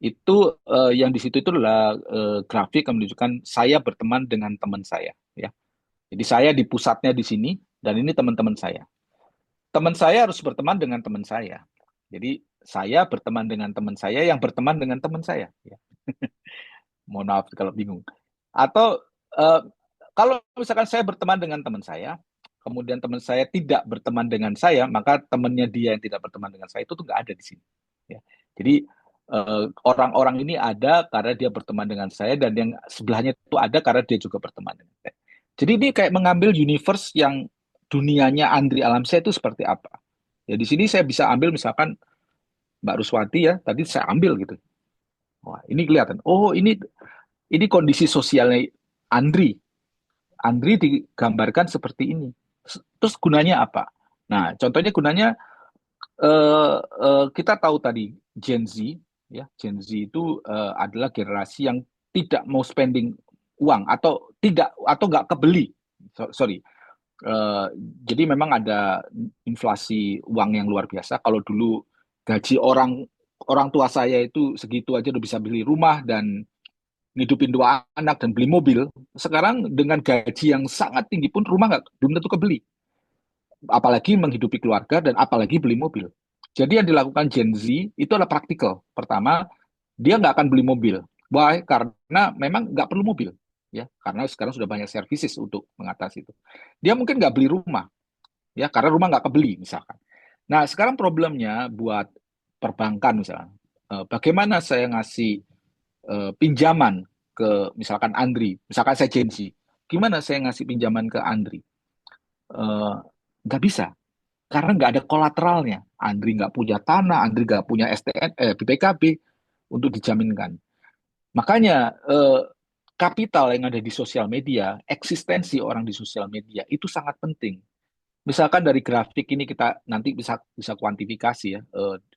Speaker 2: itu yang di situ itu adalah grafik yang menunjukkan saya berteman dengan teman saya ya. Jadi saya di pusatnya di sini dan ini teman-teman saya. Teman saya harus berteman dengan teman saya. Jadi saya berteman dengan teman saya yang berteman dengan teman saya. Ya. Mohon maaf kalau bingung. Atau eh, kalau misalkan saya berteman dengan teman saya, kemudian teman saya tidak berteman dengan saya, maka temannya dia yang tidak berteman dengan saya itu tuh nggak ada di sini. Ya. Jadi orang-orang ini ada karena dia berteman dengan saya dan yang sebelahnya itu ada karena dia juga berteman dengan saya. Jadi ini kayak mengambil universe yang dunianya Andri Alamsyah itu seperti apa. Ya di sini saya bisa ambil misalkan Mbak Ruswati ya, tadi saya ambil gitu. Wah, ini kelihatan. Oh, ini kondisi sosialnya Andri. Andri digambarkan seperti ini. Terus gunanya apa? Nah, contohnya gunanya kita tahu tadi Gen Z, ya Gen Z itu adalah generasi yang tidak mau spending uang atau tidak atau nggak kebeli. Sorry. Eh, jadi memang ada inflasi uang yang luar biasa. Kalau dulu gaji orang orang tua saya itu segitu aja udah bisa beli rumah dan ngidupin dua anak dan beli mobil. Sekarang dengan gaji yang sangat tinggi pun rumah nggak belum tentu kebeli, apalagi menghidupi keluarga dan apalagi beli mobil. Jadi yang dilakukan Gen Z itu adalah praktikal. Pertama, dia nggak akan beli mobil. Why? Karena memang nggak perlu mobil. Ya, karena sekarang sudah banyak services untuk mengatasi itu. Dia mungkin nggak beli rumah, ya, karena rumah nggak kebeli misalkan. Nah, sekarang problemnya buat perbankan misalnya, bagaimana saya ngasih pinjaman ke misalkan Andri, misalkan saya Gen Z, gimana saya ngasih pinjaman ke Andri? Eh, nggak bisa, karena nggak ada kolateralnya. Andri nggak punya tanah, Andri nggak punya STN, BPKB untuk dijaminkan. Makanya kapital yang ada di sosial media, eksistensi orang di sosial media itu sangat penting. Misalkan dari grafik ini kita nanti bisa bisa kuantifikasi ya,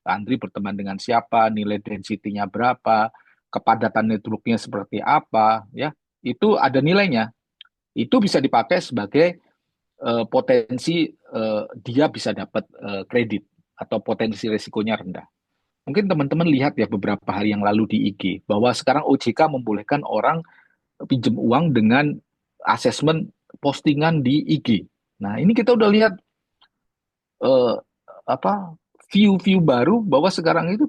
Speaker 2: Andri berteman dengan siapa, nilai density-nya berapa, kepadatan network-nya seperti apa, ya itu ada nilainya. Itu bisa dipakai sebagai potensi dia bisa dapat kredit atau potensi risikonya rendah. Mungkin teman-teman lihat ya beberapa hari yang lalu di IG bahwa sekarang OJK membolehkan orang pinjam uang dengan asesmen postingan di IG. Nah, ini kita udah lihat eh, apa view-view baru bahwa sekarang itu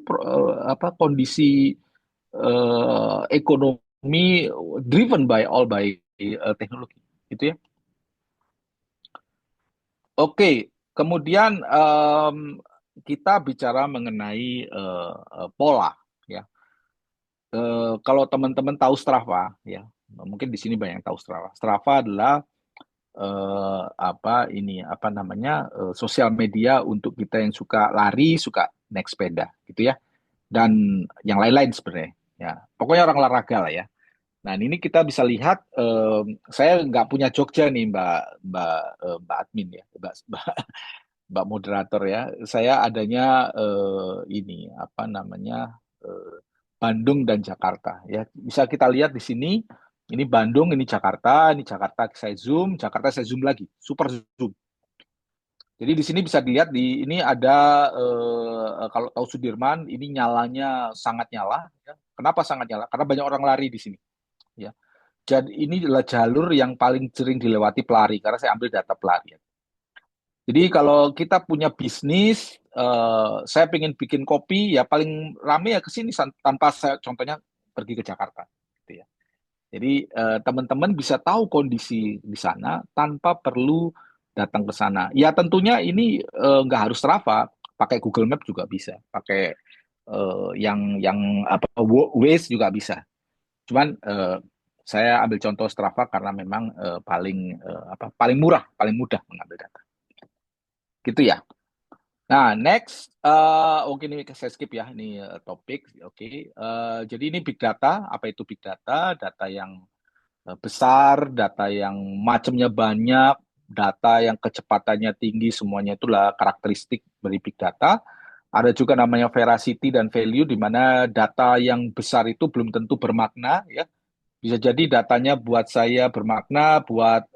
Speaker 2: apa kondisi ekonomi driven by all by teknologi, gitu ya. Oke, kemudian kita bicara mengenai pola, ya. Kalau teman-teman tahu Strava, ya, mungkin di sini banyak yang tahu Strava. Strava adalah apa ini apa namanya sosial media untuk kita yang suka lari, suka naik sepeda, gitu ya. Dan yang lain-lain sebenarnya, ya. Pokoknya orang olahraga lah ya. Nah, ini kita bisa lihat, saya nggak punya Jogja nih, Mbak Mbak Mbak admin ya, Mbak moderator ya. Saya adanya ini apa namanya Bandung dan Jakarta ya. Bisa kita lihat di sini. Ini Bandung, ini Jakarta saya zoom, Jakarta saya zoom lagi, super zoom. Jadi di sini bisa dilihat di ini ada kalau tahu Sudirman ini nyalanya sangat nyala. Ya. Kenapa sangat nyala? Karena banyak orang lari di sini. Ya. Jadi ini adalah jalur yang paling sering dilewati pelari karena saya ambil data pelari. Jadi kalau kita punya bisnis, saya pengen bikin kopi, ya paling rame ya ke sini tanpa saya contohnya pergi ke Jakarta, gitu ya. Jadi teman-teman bisa tahu kondisi di sana tanpa perlu datang ke sana. Ya tentunya ini nggak harus Strava, pakai Google Map juga bisa, pakai yang apa Waze juga bisa. Cuman saya ambil contoh Strava karena memang paling apa paling murah, paling mudah mengambil data. Gitu ya. Nah, next, oke ini saya skip ya, ini topik, oke. Jadi ini big data, apa itu big data? Data yang besar, data yang macamnya banyak, data yang kecepatannya tinggi, semuanya itulah karakteristik dari big data. Ada juga namanya veracity dan value, di mana data yang besar itu belum tentu bermakna, ya. Bisa jadi datanya buat saya bermakna, buat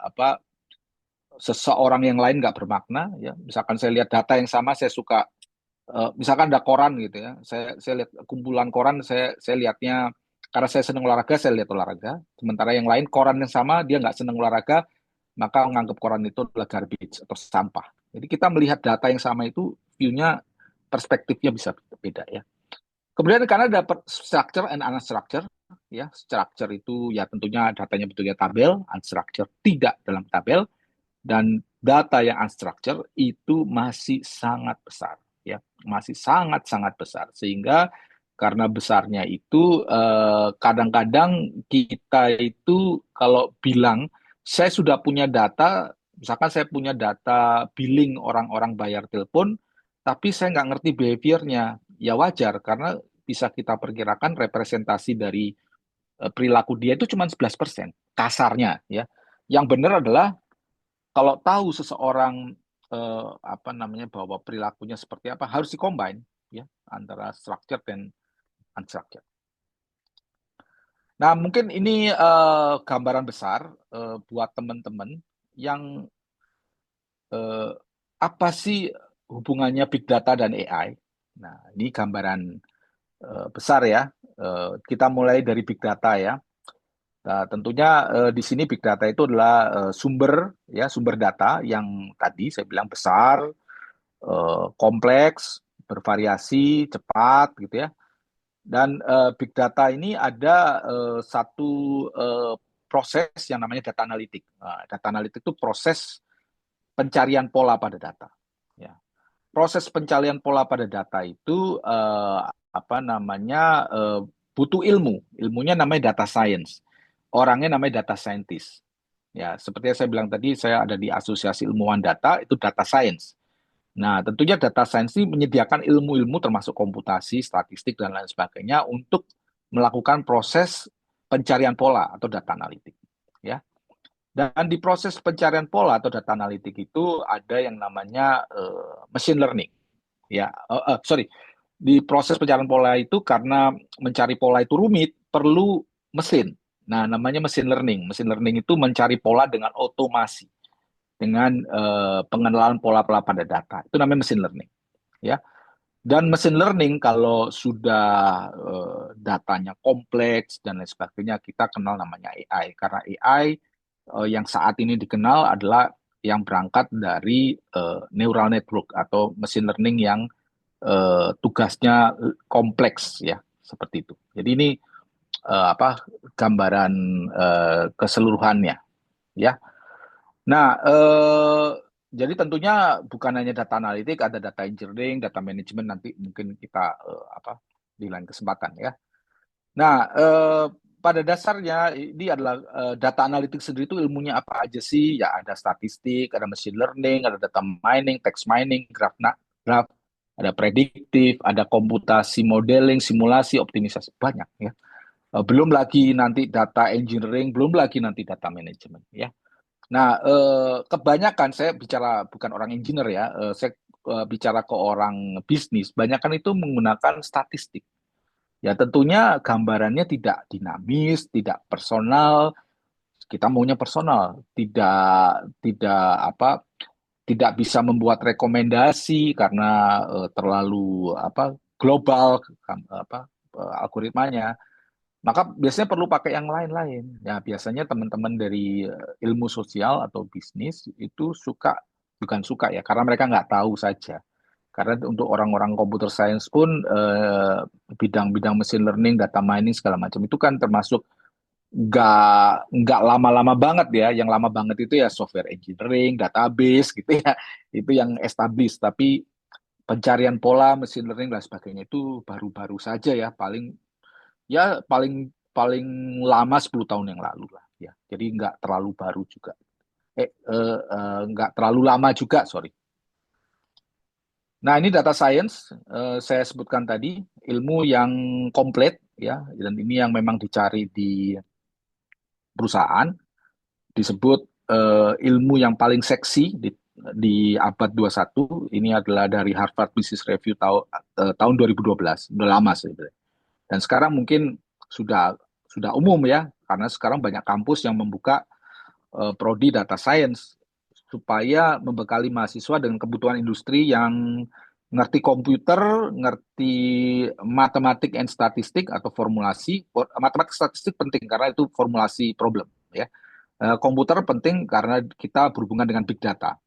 Speaker 2: apa seseorang yang lain nggak bermakna ya. Misalkan saya lihat data yang sama saya suka misalkan ada koran gitu ya. Saya lihat kumpulan koran saya lihatnya karena saya senang olahraga saya lihat olahraga. Sementara yang lain koran yang sama dia nggak senang olahraga maka menganggap koran itu adalah garbage atau sampah. Jadi kita melihat data yang sama itu view-nya perspektifnya bisa beda ya. Kemudian karena dapat structure and unstructure ya. Structure itu ya tentunya datanya bentuknya tabel, unstructure tidak dalam tabel dan data yang unstructured itu masih sangat besar. ya, masih sangat-sangat besar. Sehingga karena besarnya itu kadang-kadang kita itu kalau bilang saya sudah punya data, misalkan saya punya data billing orang-orang bayar telepon, tapi saya nggak ngerti behaviornya, ya wajar karena bisa kita perkirakan representasi dari perilaku dia itu cuma 11%, kasarnya ya. Yang benar adalah kalau tahu seseorang apa namanya bahwa perilakunya seperti apa harus dikombin ya antara structured dan unstructured. Nah, mungkin ini gambaran besar buat teman-teman yang eh, apa sih hubungannya big data dan AI. Nah, ini gambaran besar ya. Kita mulai dari big data ya. Nah, tentunya di sini big data itu adalah sumber data yang tadi saya bilang besar, kompleks, bervariasi, cepat gitu ya. Dan big data ini ada satu eh, proses yang namanya data analitik. Nah, data analitik itu proses pencarian pola pada data. Ya. Proses pencarian pola pada data itu apa namanya butuh ilmu. Ilmunya namanya data science. Orangnya namanya data scientist. Ya, seperti yang saya bilang tadi, saya ada di Asosiasi Ilmuwan Data, itu data science. Nah, tentunya data science ini menyediakan ilmu-ilmu termasuk komputasi, statistik, dan lain sebagainya untuk melakukan proses pencarian pola atau data analitik. Ya. Dan di proses pencarian pola atau data analitik itu ada yang namanya machine learning. Ya, sorry. Di proses pencarian pola itu karena mencari pola itu rumit, perlu mesin. Nah, namanya machine learning. Machine learning itu mencari pola dengan otomasi, dengan pengenalan pola-pola pada data. Itu namanya machine learning. Ya, dan machine learning kalau sudah datanya kompleks dan lain sebagainya, kita kenal namanya AI. Karena AI yang saat ini dikenal adalah yang berangkat dari neural network atau machine learning yang tugasnya kompleks ya, seperti itu. Jadi ini apa gambaran keseluruhannya ya. Nah, jadi tentunya bukan hanya data analitik, ada data engineering, data management nanti mungkin kita apa di lain kesempatan ya. Nah, pada dasarnya ini adalah data analitik sendiri itu ilmunya apa aja sih? Ya ada statistik, ada machine learning, ada data mining, text mining, graph, ada prediktif, ada komputasi modeling, simulasi, optimisasi banyak ya. Belum lagi nanti data engineering, belum lagi nanti data management ya. Nah, kebanyakan saya bicara bukan orang engineer ya, saya bicara ke orang bisnis, banyakan itu menggunakan statistik. Ya tentunya gambarannya tidak dinamis, tidak personal. Kita maunya personal, tidak apa, tidak bisa membuat rekomendasi karena terlalu apa global apa algoritmanya. Maka biasanya perlu pakai yang lain-lain. Ya, biasanya teman-teman dari ilmu sosial atau bisnis itu suka, bukan suka ya, karena mereka nggak tahu saja. Karena untuk orang-orang computer science pun bidang-bidang machine learning, data mining segala macam itu kan termasuk nggak lama-lama banget ya. Yang lama banget itu ya software engineering, database gitu ya. Itu yang established. Tapi pencarian pola, machine learning dan sebagainya itu baru-baru saja ya. Paling paling lama 10 tahun yang lalu lah ya. Jadi nggak terlalu baru juga. Nggak terlalu lama juga, sorry. Nah, ini data science, saya sebutkan tadi, ilmu yang komplit, ya, dan ini yang memang dicari di perusahaan, disebut ilmu yang paling seksi di abad 21. Ini adalah dari Harvard Business Review tahun 2012, udah lama sebenarnya. Dan sekarang mungkin sudah umum ya, karena sekarang banyak kampus yang membuka prodi data science supaya membekali mahasiswa dengan kebutuhan industri yang ngerti komputer, ngerti matematik and statistik atau formulasi. Matematik statistik penting karena itu formulasi problem ya. Komputer penting karena kita berhubungan dengan big data.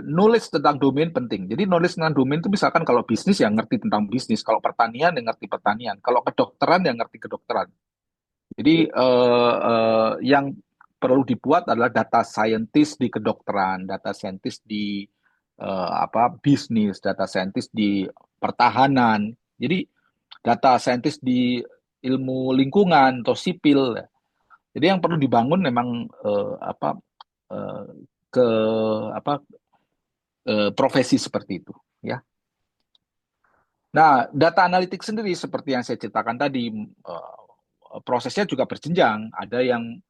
Speaker 2: Knowledge tentang domain penting. Jadi knowledge tentang domain itu misalkan kalau bisnis yang ngerti tentang bisnis, kalau pertanian yang ngerti pertanian, kalau kedokteran yang ngerti kedokteran. Jadi yang perlu dibuat adalah data scientist di kedokteran, data scientist di bisnis, data scientist di pertahanan. Jadi data scientist di ilmu lingkungan atau sipil. Jadi yang perlu dibangun memang eh, ke apa profesi seperti itu, ya. Nah, data analitik sendiri seperti yang saya ceritakan tadi, prosesnya juga berjenjang. Ada yang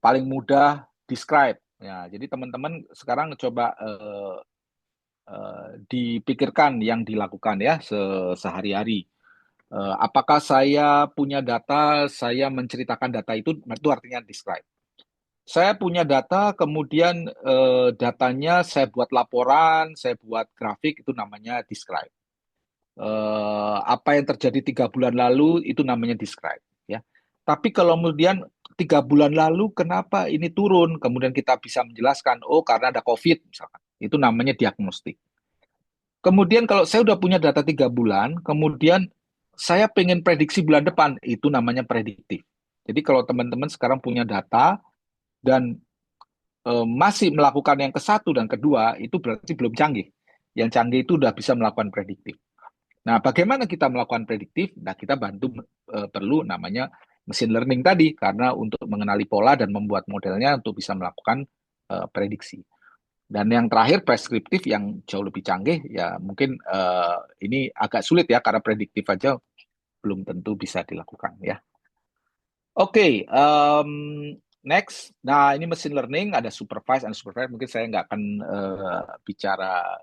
Speaker 2: paling mudah describe. Ya, jadi teman-teman sekarang coba dipikirkan yang dilakukan ya sehari-hari. Apakah saya punya data, saya menceritakan data itu artinya describe. Saya punya data, kemudian datanya saya buat laporan, saya buat grafik, itu namanya describe. Apa yang terjadi 3 bulan lalu itu namanya describe, ya. Tapi kalau kemudian 3 bulan lalu kenapa ini turun, kemudian kita bisa menjelaskan, oh karena ada COVID misalkan, itu namanya diagnostik. Kemudian kalau saya udah punya data 3 bulan, kemudian saya pengen prediksi bulan depan, itu namanya prediktif. Jadi kalau teman-teman sekarang punya data dan masih melakukan yang ke satu dan kedua, itu berarti belum canggih. Yang canggih itu udah bisa melakukan prediktif. Nah, bagaimana kita melakukan prediktif? Nah, kita bantu perlu namanya machine learning tadi, karena untuk mengenali pola dan membuat modelnya untuk bisa melakukan prediksi. Dan yang terakhir preskriptif yang jauh lebih canggih, ya mungkin ini agak sulit ya, karena prediktif aja belum tentu bisa dilakukan ya. Oke, next. Nah, ini machine learning, ada supervised dan supervised. Mungkin saya nggak akan bicara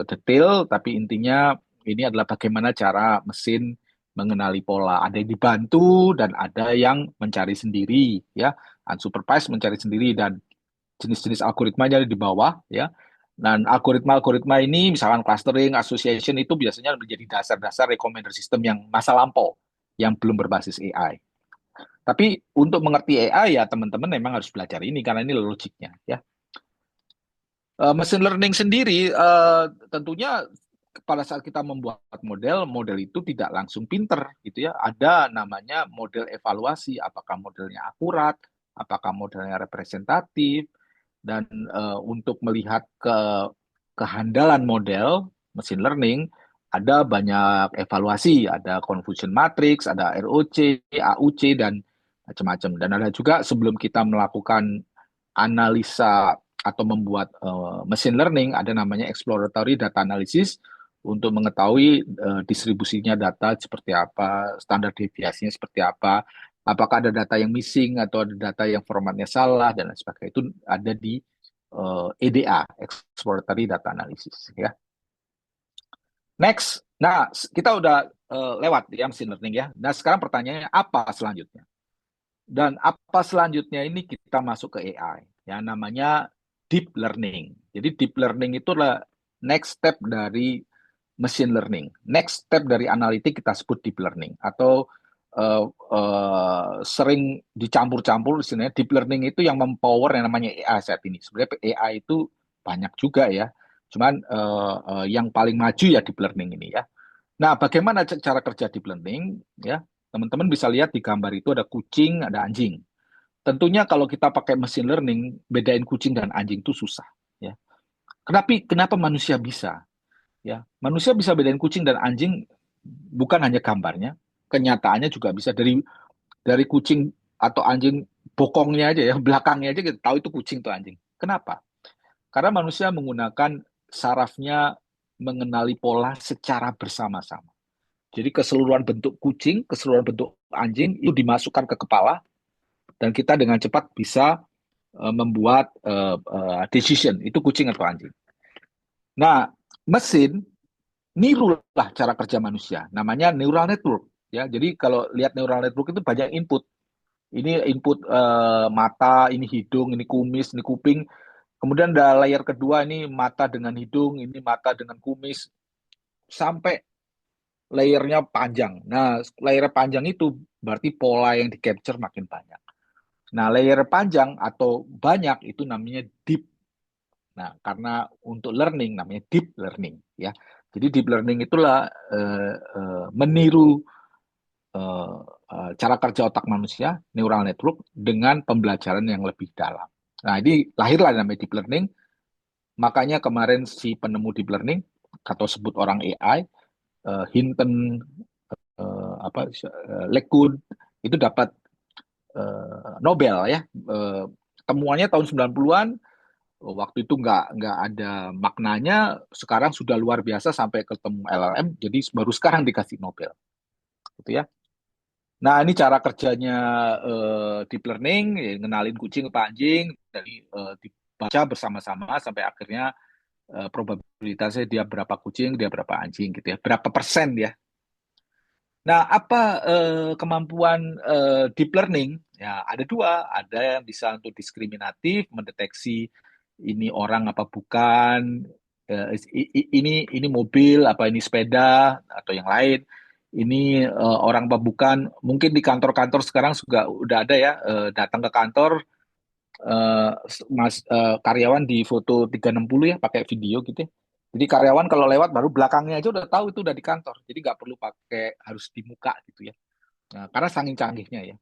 Speaker 2: detail, tapi intinya ini adalah bagaimana cara mesin mengenali pola. Ada yang dibantu dan ada yang mencari sendiri, ya. Unsupervised mencari sendiri dan jenis-jenis algoritmanya di bawah, ya. Dan algoritma-algoritma ini, misalkan clustering, association, itu biasanya menjadi dasar-dasar recommender system yang masa lampau, yang belum berbasis AI. Tapi untuk mengerti AI, ya teman-teman memang harus belajar ini, karena ini logiknya, ya. Machine learning sendiri tentunya pada saat kita membuat model, model itu tidak langsung pinter gitu ya. Ada namanya model evaluasi, apakah modelnya akurat, apakah modelnya representatif, dan untuk melihat kehandalan model machine learning ada banyak evaluasi, ada confusion matrix, ada ROC, AUC, dan macam-macam. Dan ada juga sebelum kita melakukan analisa atau membuat machine learning, ada namanya exploratory data analysis untuk mengetahui distribusinya data seperti apa, standar deviasinya seperti apa, apakah ada data yang missing atau ada data yang formatnya salah dan lain sebagainya. Itu ada di EDA, exploratory data analysis, ya. Next, nah kita udah lewat ya machine learning ya. Nah sekarang pertanyaannya apa selanjutnya? Dan apa selanjutnya ini kita masuk ke AI, ya namanya deep learning. Jadi deep learning itu adalah next step dari machine learning. Next step dari analitik kita sebut deep learning atau sering dicampur-campur sebenarnya deep learning itu yang mempower yang namanya AI saat ini. Sebenarnya AI itu banyak juga ya. Cuman yang paling maju ya deep learning ini ya. Nah, bagaimana cara kerja deep learning ya? Teman-teman bisa lihat di gambar itu ada kucing, ada anjing. Tentunya kalau kita pakai machine learning, bedain kucing dan anjing itu susah. Ya. Kenapa manusia bisa? Ya, manusia bisa bedain kucing dan anjing bukan hanya gambarnya, kenyataannya juga bisa dari kucing atau anjing bokongnya aja ya, belakangnya aja kita tahu itu kucing atau anjing. Kenapa? Karena manusia menggunakan sarafnya mengenali pola secara bersama-sama. Jadi keseluruhan bentuk kucing, keseluruhan bentuk anjing itu dimasukkan ke kepala dan kita dengan cepat bisa membuat decision itu kucing atau anjing. Nah, mesin nirulah cara kerja manusia. Namanya neural network. Ya, jadi kalau lihat neural network itu banyak input. Ini input mata, ini hidung, ini kumis, ini kuping. Kemudian ada layer kedua ini mata dengan hidung, ini mata dengan kumis, sampai layernya panjang. Nah, layer panjang itu berarti pola yang di capture makin banyak. Nah, layer panjang atau banyak itu namanya deep. Nah, karena untuk learning namanya deep learning ya. Jadi deep learning itulah meniru eh, cara kerja otak manusia, neural network dengan pembelajaran yang lebih dalam. Nah, ini lahirlah namanya deep learning Makanya kemarin si penemu deep learning atau sebut orang AI, Hinton, Lekun itu dapat Nobel ya. Temuannya tahun 90-an, waktu itu nggak ada maknanya, sekarang sudah luar biasa sampai ketemu LLM, jadi baru sekarang dikasih Nobel, gitu ya. Nah, ini cara kerjanya deep learning, ya, ngenalin kucing ke anjing, dari dibaca bersama-sama sampai akhirnya probabilitasnya dia berapa kucing, dia berapa anjing gitu ya, berapa persen ya. Nah, apa kemampuan deep learning? Ya, ada dua. Ada yang bisa untuk diskriminatif, mendeteksi ini orang apa bukan, ini mobil apa ini sepeda atau yang lain. Ini orang apa bukan. Mungkin di kantor-kantor sekarang juga udah ada ya, datang ke kantor, eh, karyawan di foto 360 ya, pakai video gitu ya. Jadi karyawan kalau lewat baru belakangnya aja udah tahu itu udah di kantor. Jadi nggak perlu pakai harus di muka gitu ya. Nah, karena saking canggihnya ya.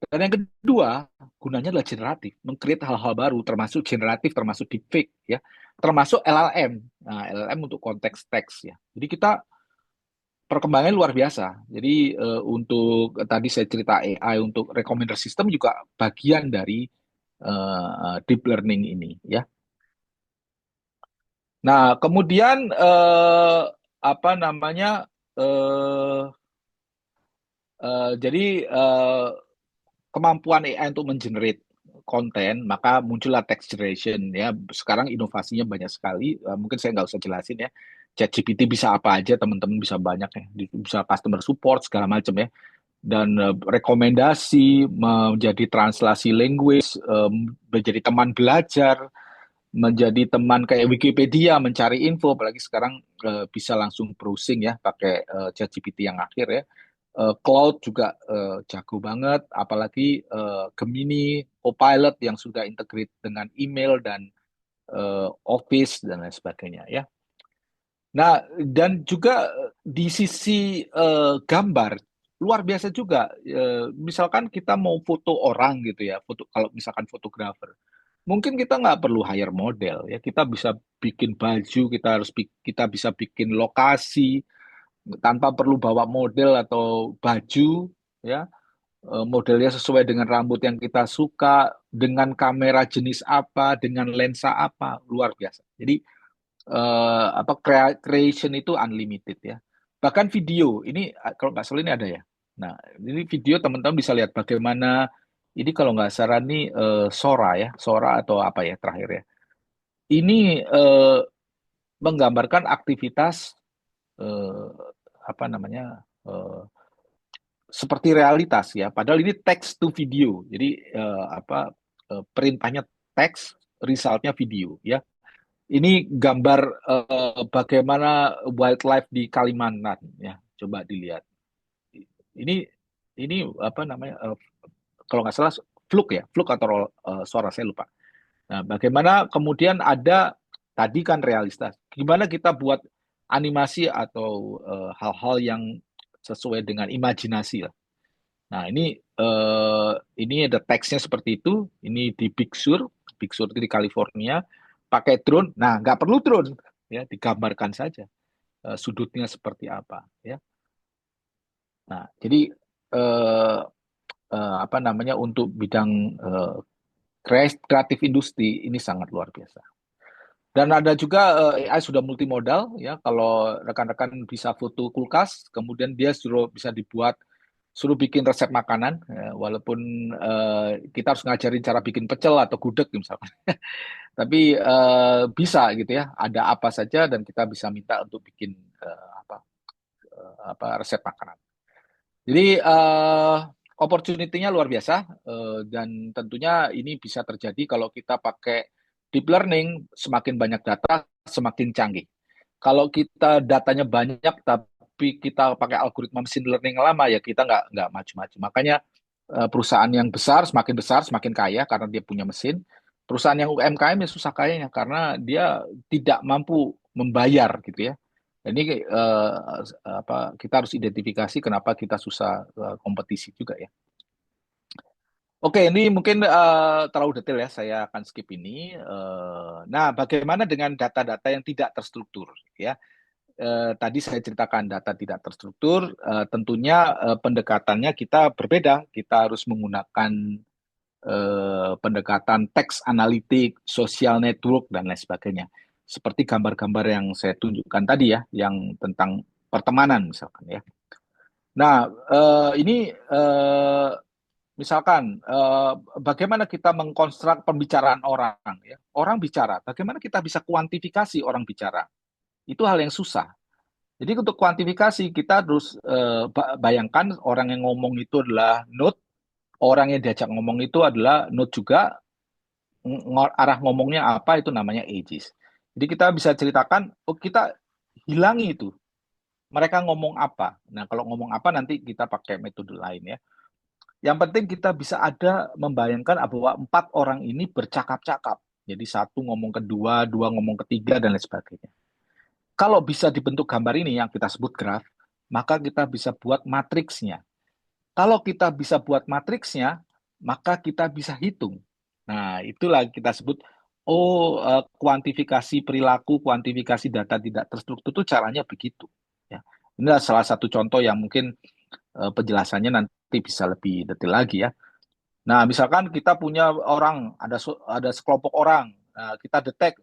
Speaker 2: Dan yang kedua, gunanya adalah generatif, mengcreate hal-hal baru, termasuk generatif, termasuk deepfake ya, termasuk LLM. Nah, LLM untuk konteks teks ya. Jadi kita perkembangannya luar biasa. Jadi untuk tadi saya cerita AI untuk recommender system juga bagian dari deep learning ini ya. Nah, kemudian apa namanya? eh jadi kemampuan AI untuk mengenerate konten, maka muncullah text generation ya. Sekarang inovasinya banyak sekali. Mungkin saya nggak usah jelasin ya. ChatGPT bisa apa aja, teman-teman bisa banyak ya. Bisa customer support segala macam ya. Dan rekomendasi menjadi translasi language, menjadi teman belajar, menjadi teman kayak Wikipedia mencari info, apalagi sekarang bisa langsung browsing ya pakai ChatGPT yang akhir ya. Cloud juga jago banget, apalagi Gemini, Copilot yang sudah integrate dengan email dan Office dan lain sebagainya ya. Nah, dan juga di sisi gambar luar biasa juga. Misalkan kita mau foto orang gitu ya, foto kalau misalkan fotografer, mungkin kita nggak perlu hire model ya. Kita bisa bikin baju, kita bisa bikin lokasi tanpa perlu bawa model atau baju ya. Modelnya sesuai dengan rambut yang kita suka, dengan kamera jenis apa, dengan lensa apa, luar biasa. Jadi apa creation itu unlimited ya. Bahkan video ini kalau nggak salah ini ada ya. Nah, ini video teman-teman bisa lihat bagaimana ini kalau nggak salah nih Sora ya, Sora atau apa ya terakhir ya. Ini menggambarkan aktivitas eh, apa namanya seperti realitas ya. Padahal ini text to video. Jadi apa perintahnya teks, resultnya video ya. Ini gambar bagaimana wildlife di Kalimantan ya. Coba dilihat. Ini ini apa namanya? Kalau nggak salah fluk ya, fluk atau suara saya lupa. Nah, bagaimana kemudian ada tadi kan realitas. Gimana kita buat animasi atau hal-hal yang sesuai dengan imajinasi lah. Nah, ini ada teksnya seperti itu. Ini di Big Sur, Big Sur itu di California, pakai drone. Nah, nggak perlu drone, ya, digambarkan saja sudutnya seperti apa, ya. Nah, jadi eh, apa namanya untuk bidang kreatif industri ini sangat luar biasa. Dan ada juga AI sudah multimodal, ya. Kalau rekan-rekan bisa foto kulkas, kemudian dia bisa dibuat suruh bikin resep makanan, ya, walaupun kita harus ngajarin cara bikin pecel atau gudeg misalkan. Tapi bisa gitu ya, ada apa saja dan kita bisa minta untuk bikin apa resep makanan. Jadi opportunity-nya luar biasa dan tentunya ini bisa terjadi kalau kita pakai deep learning, semakin banyak data, semakin canggih. Kalau kita datanya banyak tapi kita pakai algoritma machine learning lama ya kita nggak maju-maju. Makanya perusahaan yang besar, semakin kaya karena dia punya mesin. Perusahaan yang UMKM ya susah kayanya karena dia tidak mampu membayar gitu ya. Ini apa kita harus identifikasi kenapa kita susah kompetisi juga ya. Oke, ini mungkin terlalu detail ya, saya akan skip ini. Nah, bagaimana dengan data-data yang tidak terstruktur? Ya, tadi saya ceritakan data tidak terstruktur, tentunya pendekatannya kita berbeda. Kita harus menggunakan pendekatan teks analitik, social network, dan lain sebagainya. Seperti gambar-gambar yang saya tunjukkan tadi ya, yang tentang pertemanan misalkan ya. Nah, ini misalkan bagaimana kita mengkonstruk pembicaraan orang ya. Orang bicara, bagaimana kita bisa kuantifikasi orang bicara? Itu hal yang susah. Jadi untuk kuantifikasi kita harus bayangkan orang yang ngomong itu adalah note, orang yang diajak ngomong itu adalah note juga, arah ngomongnya apa itu namanya ages. Jadi kita bisa ceritakan, oh kita hilangi itu. Mereka ngomong apa. Nah, kalau ngomong apa nanti kita pakai metode lain ya. Yang penting kita bisa ada membayangkan bahwa empat orang ini bercakap-cakap. Jadi satu ngomong kedua, dua ngomong ketiga, dan lain sebagainya. Kalau bisa dibentuk gambar ini yang kita sebut graf, maka kita bisa buat matriksnya. Kalau kita bisa buat matriksnya, maka kita bisa hitung. Nah, itulah kita sebut, oh, kuantifikasi perilaku, kuantifikasi data tidak terstruktur itu caranya begitu. Ya. Inilah salah satu contoh yang mungkin penjelasannya nanti bisa lebih detail lagi ya. Nah, misalkan kita punya orang, ada sekelompok orang, nah, kita detek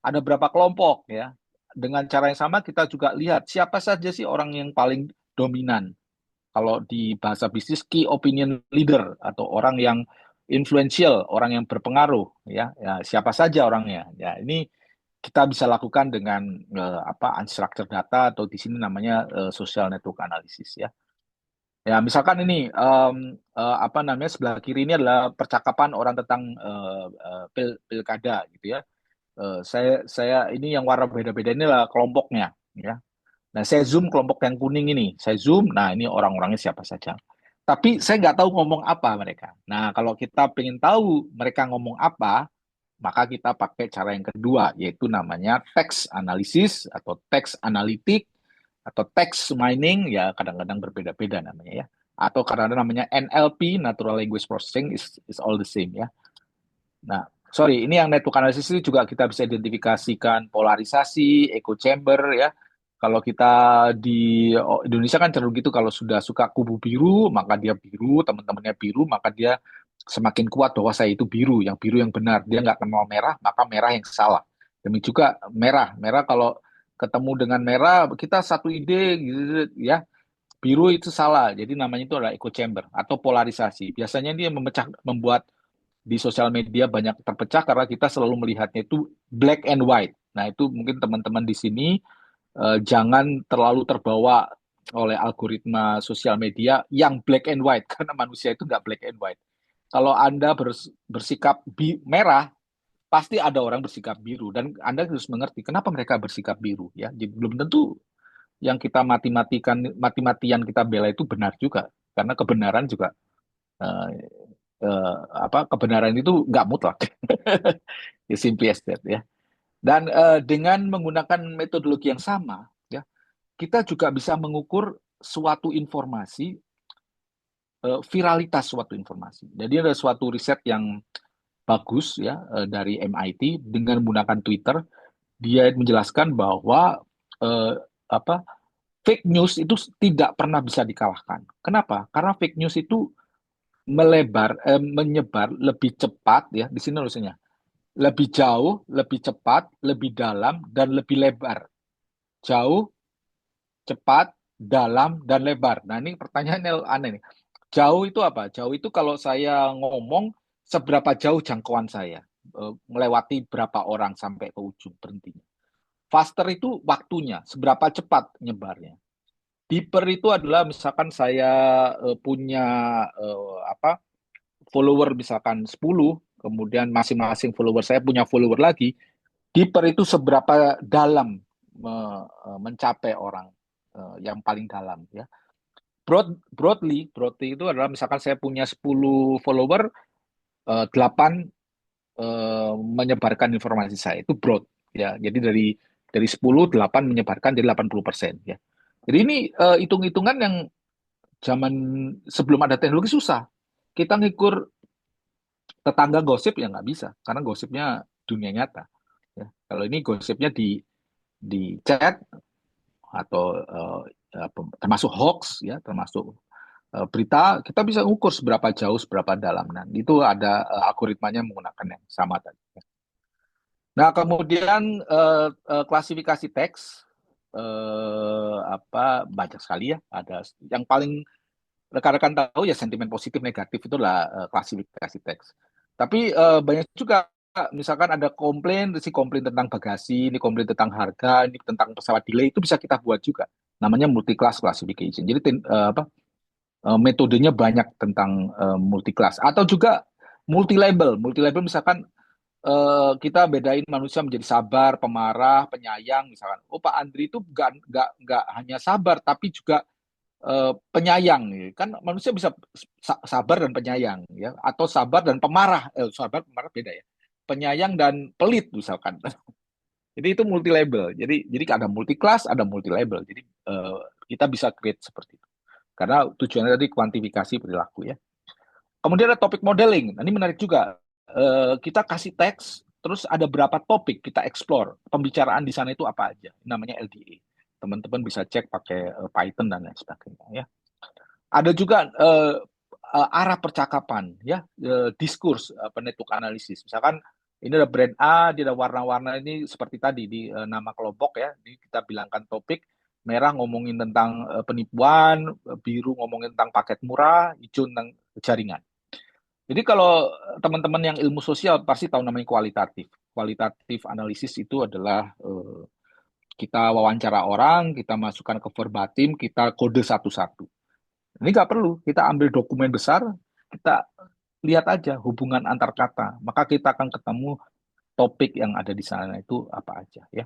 Speaker 2: ada berapa kelompok ya. Dengan cara yang sama kita juga lihat siapa saja sih orang yang paling dominan. Kalau di bahasa bisnis key opinion leader atau orang yang influential, orang yang berpengaruh ya, ya siapa saja orangnya. Ya, ini kita bisa lakukan dengan unstructured data atau di sini namanya social network analysis ya. Ya, misalkan ini apa namanya sebelah kiri ini adalah percakapan orang tentang pilkada gitu ya. Saya ini yang warna beda-beda ini lah kelompoknya ya. Nah, saya zoom kelompok yang kuning ini. Saya zoom, nah ini orang-orangnya siapa saja. Tapi saya nggak tahu ngomong apa mereka. Nah, kalau kita pengen tahu mereka ngomong apa, maka kita pakai cara yang kedua, yaitu namanya text analysis atau text analitik atau text mining, ya kadang-kadang berbeda-beda namanya ya. Atau kadang-kadang namanya NLP, Natural Language Processing, is all the same ya. Nah, sorry, ini yang network analysis itu juga kita bisa identifikasikan polarisasi, echo chamber ya. Kalau kita di Indonesia kan cenderung gitu, kalau sudah suka kubu biru, maka dia biru, teman-temannya biru, maka dia semakin kuat bahwa saya itu biru, yang biru yang benar. Dia nggak kenal merah, maka merah yang salah. Demi juga merah, merah kalau ketemu dengan merah, kita satu ide gitu ya. Biru itu salah, jadi namanya itu adalah echo chamber atau polarisasi. Biasanya dia membuat di sosial media banyak terpecah karena kita selalu melihatnya itu black and white. Nah, itu mungkin teman-teman di sini jangan terlalu terbawa oleh algoritma sosial media yang black and white karena manusia itu nggak black and white. Kalau Anda bersikap merah, pasti ada orang bersikap biru dan Anda harus mengerti kenapa mereka bersikap biru ya. Jadi belum tentu yang kita mati-matian kita bela itu benar juga karena kebenaran juga eh, kebenaran itu nggak mutlak. Ya, simply as that ya. Dan dengan menggunakan metodologi yang sama, ya, kita juga bisa mengukur suatu informasi, viralitas suatu informasi. Jadi ada suatu riset yang bagus ya dari MIT dengan menggunakan Twitter, dia menjelaskan bahwa eh, apa fake news itu tidak pernah bisa dikalahkan. Kenapa? Karena fake news itu menyebar lebih cepat ya di sini nulisnya lebih jauh, lebih cepat, lebih dalam, dan lebih lebar. Jauh, cepat, dalam, dan lebar. Nah, ini pertanyaannya aneh nih. Jauh itu apa? Jauh itu kalau saya ngomong, seberapa jauh jangkauan saya. Melewati berapa orang sampai ke ujung berhentinya. Faster itu waktunya, seberapa cepat nyebarnya. Deeper itu adalah misalkan saya punya apa follower misalkan 10, kemudian masing-masing follower saya punya follower lagi, deeper itu seberapa dalam mencapai orang yang paling dalam ya. Broadly itu adalah misalkan saya punya 10 follower, 8 menyebarkan informasi saya itu broad ya. Jadi dari 10 8 menyebarkan jadi 80% ya. Jadi ini hitung-hitungan yang zaman sebelum ada teknologi susah. Kita ngukur tetangga gosip ya nggak bisa, karena gosipnya dunia nyata. Ya. Kalau ini gosipnya di chat atau termasuk hoax ya, termasuk berita, kita bisa ukur seberapa jauh, seberapa dalam. Nah, itu ada algoritmanya menggunakan yang sama tadi. Nah, kemudian klasifikasi teks banyak sekali ya. Ada yang paling rekan-rekan tahu ya sentimen positif negatif itulah klasifikasi teks. Tapi banyak juga misalkan ada komplain, si komplain tentang bagasi, ini komplain tentang harga, ini tentang pesawat delay itu bisa kita buat juga. Namanya multi class classification. Jadi metodenya banyak tentang multi class atau juga multi label. Multi label misalkan kita bedain manusia menjadi sabar, pemarah, penyayang misalkan. Oh, Pak Andri itu nggak hanya sabar tapi juga penyayang, kan manusia bisa sabar dan penyayang ya, atau sabar dan pemarah, sabar pemarah beda ya, penyayang dan pelit misalkan. Jadi itu multi label, jadi ada multi class, ada multi label, jadi kita bisa create seperti itu karena tujuannya tadi kuantifikasi perilaku ya. Kemudian ada topik modeling. Nah, ini menarik juga. Kita kasih teks, terus ada berapa topik kita explore. Pembicaraan di sana itu apa aja. Ini namanya LDA. Teman-teman bisa cek pakai Python dan lain sebagainya. Ya. Ada juga arah percakapan, ya, diskurs, network analisis. Misalkan ini ada brand A, dia ada warna-warna ini seperti tadi di nama kelompok ya. Ini kita bilangkan topik. Merah ngomongin tentang penipuan, biru ngomongin tentang paket murah, hijau tentang jaringan. Jadi kalau teman-teman yang ilmu sosial pasti tahu namanya kualitatif. Kualitatif analisis itu adalah kita wawancara orang, kita masukkan ke verbatim, kita kode satu-satu. Ini nggak perlu, kita ambil dokumen besar, kita lihat aja hubungan antar kata. Maka kita akan ketemu topik yang ada di sana itu apa aja ya.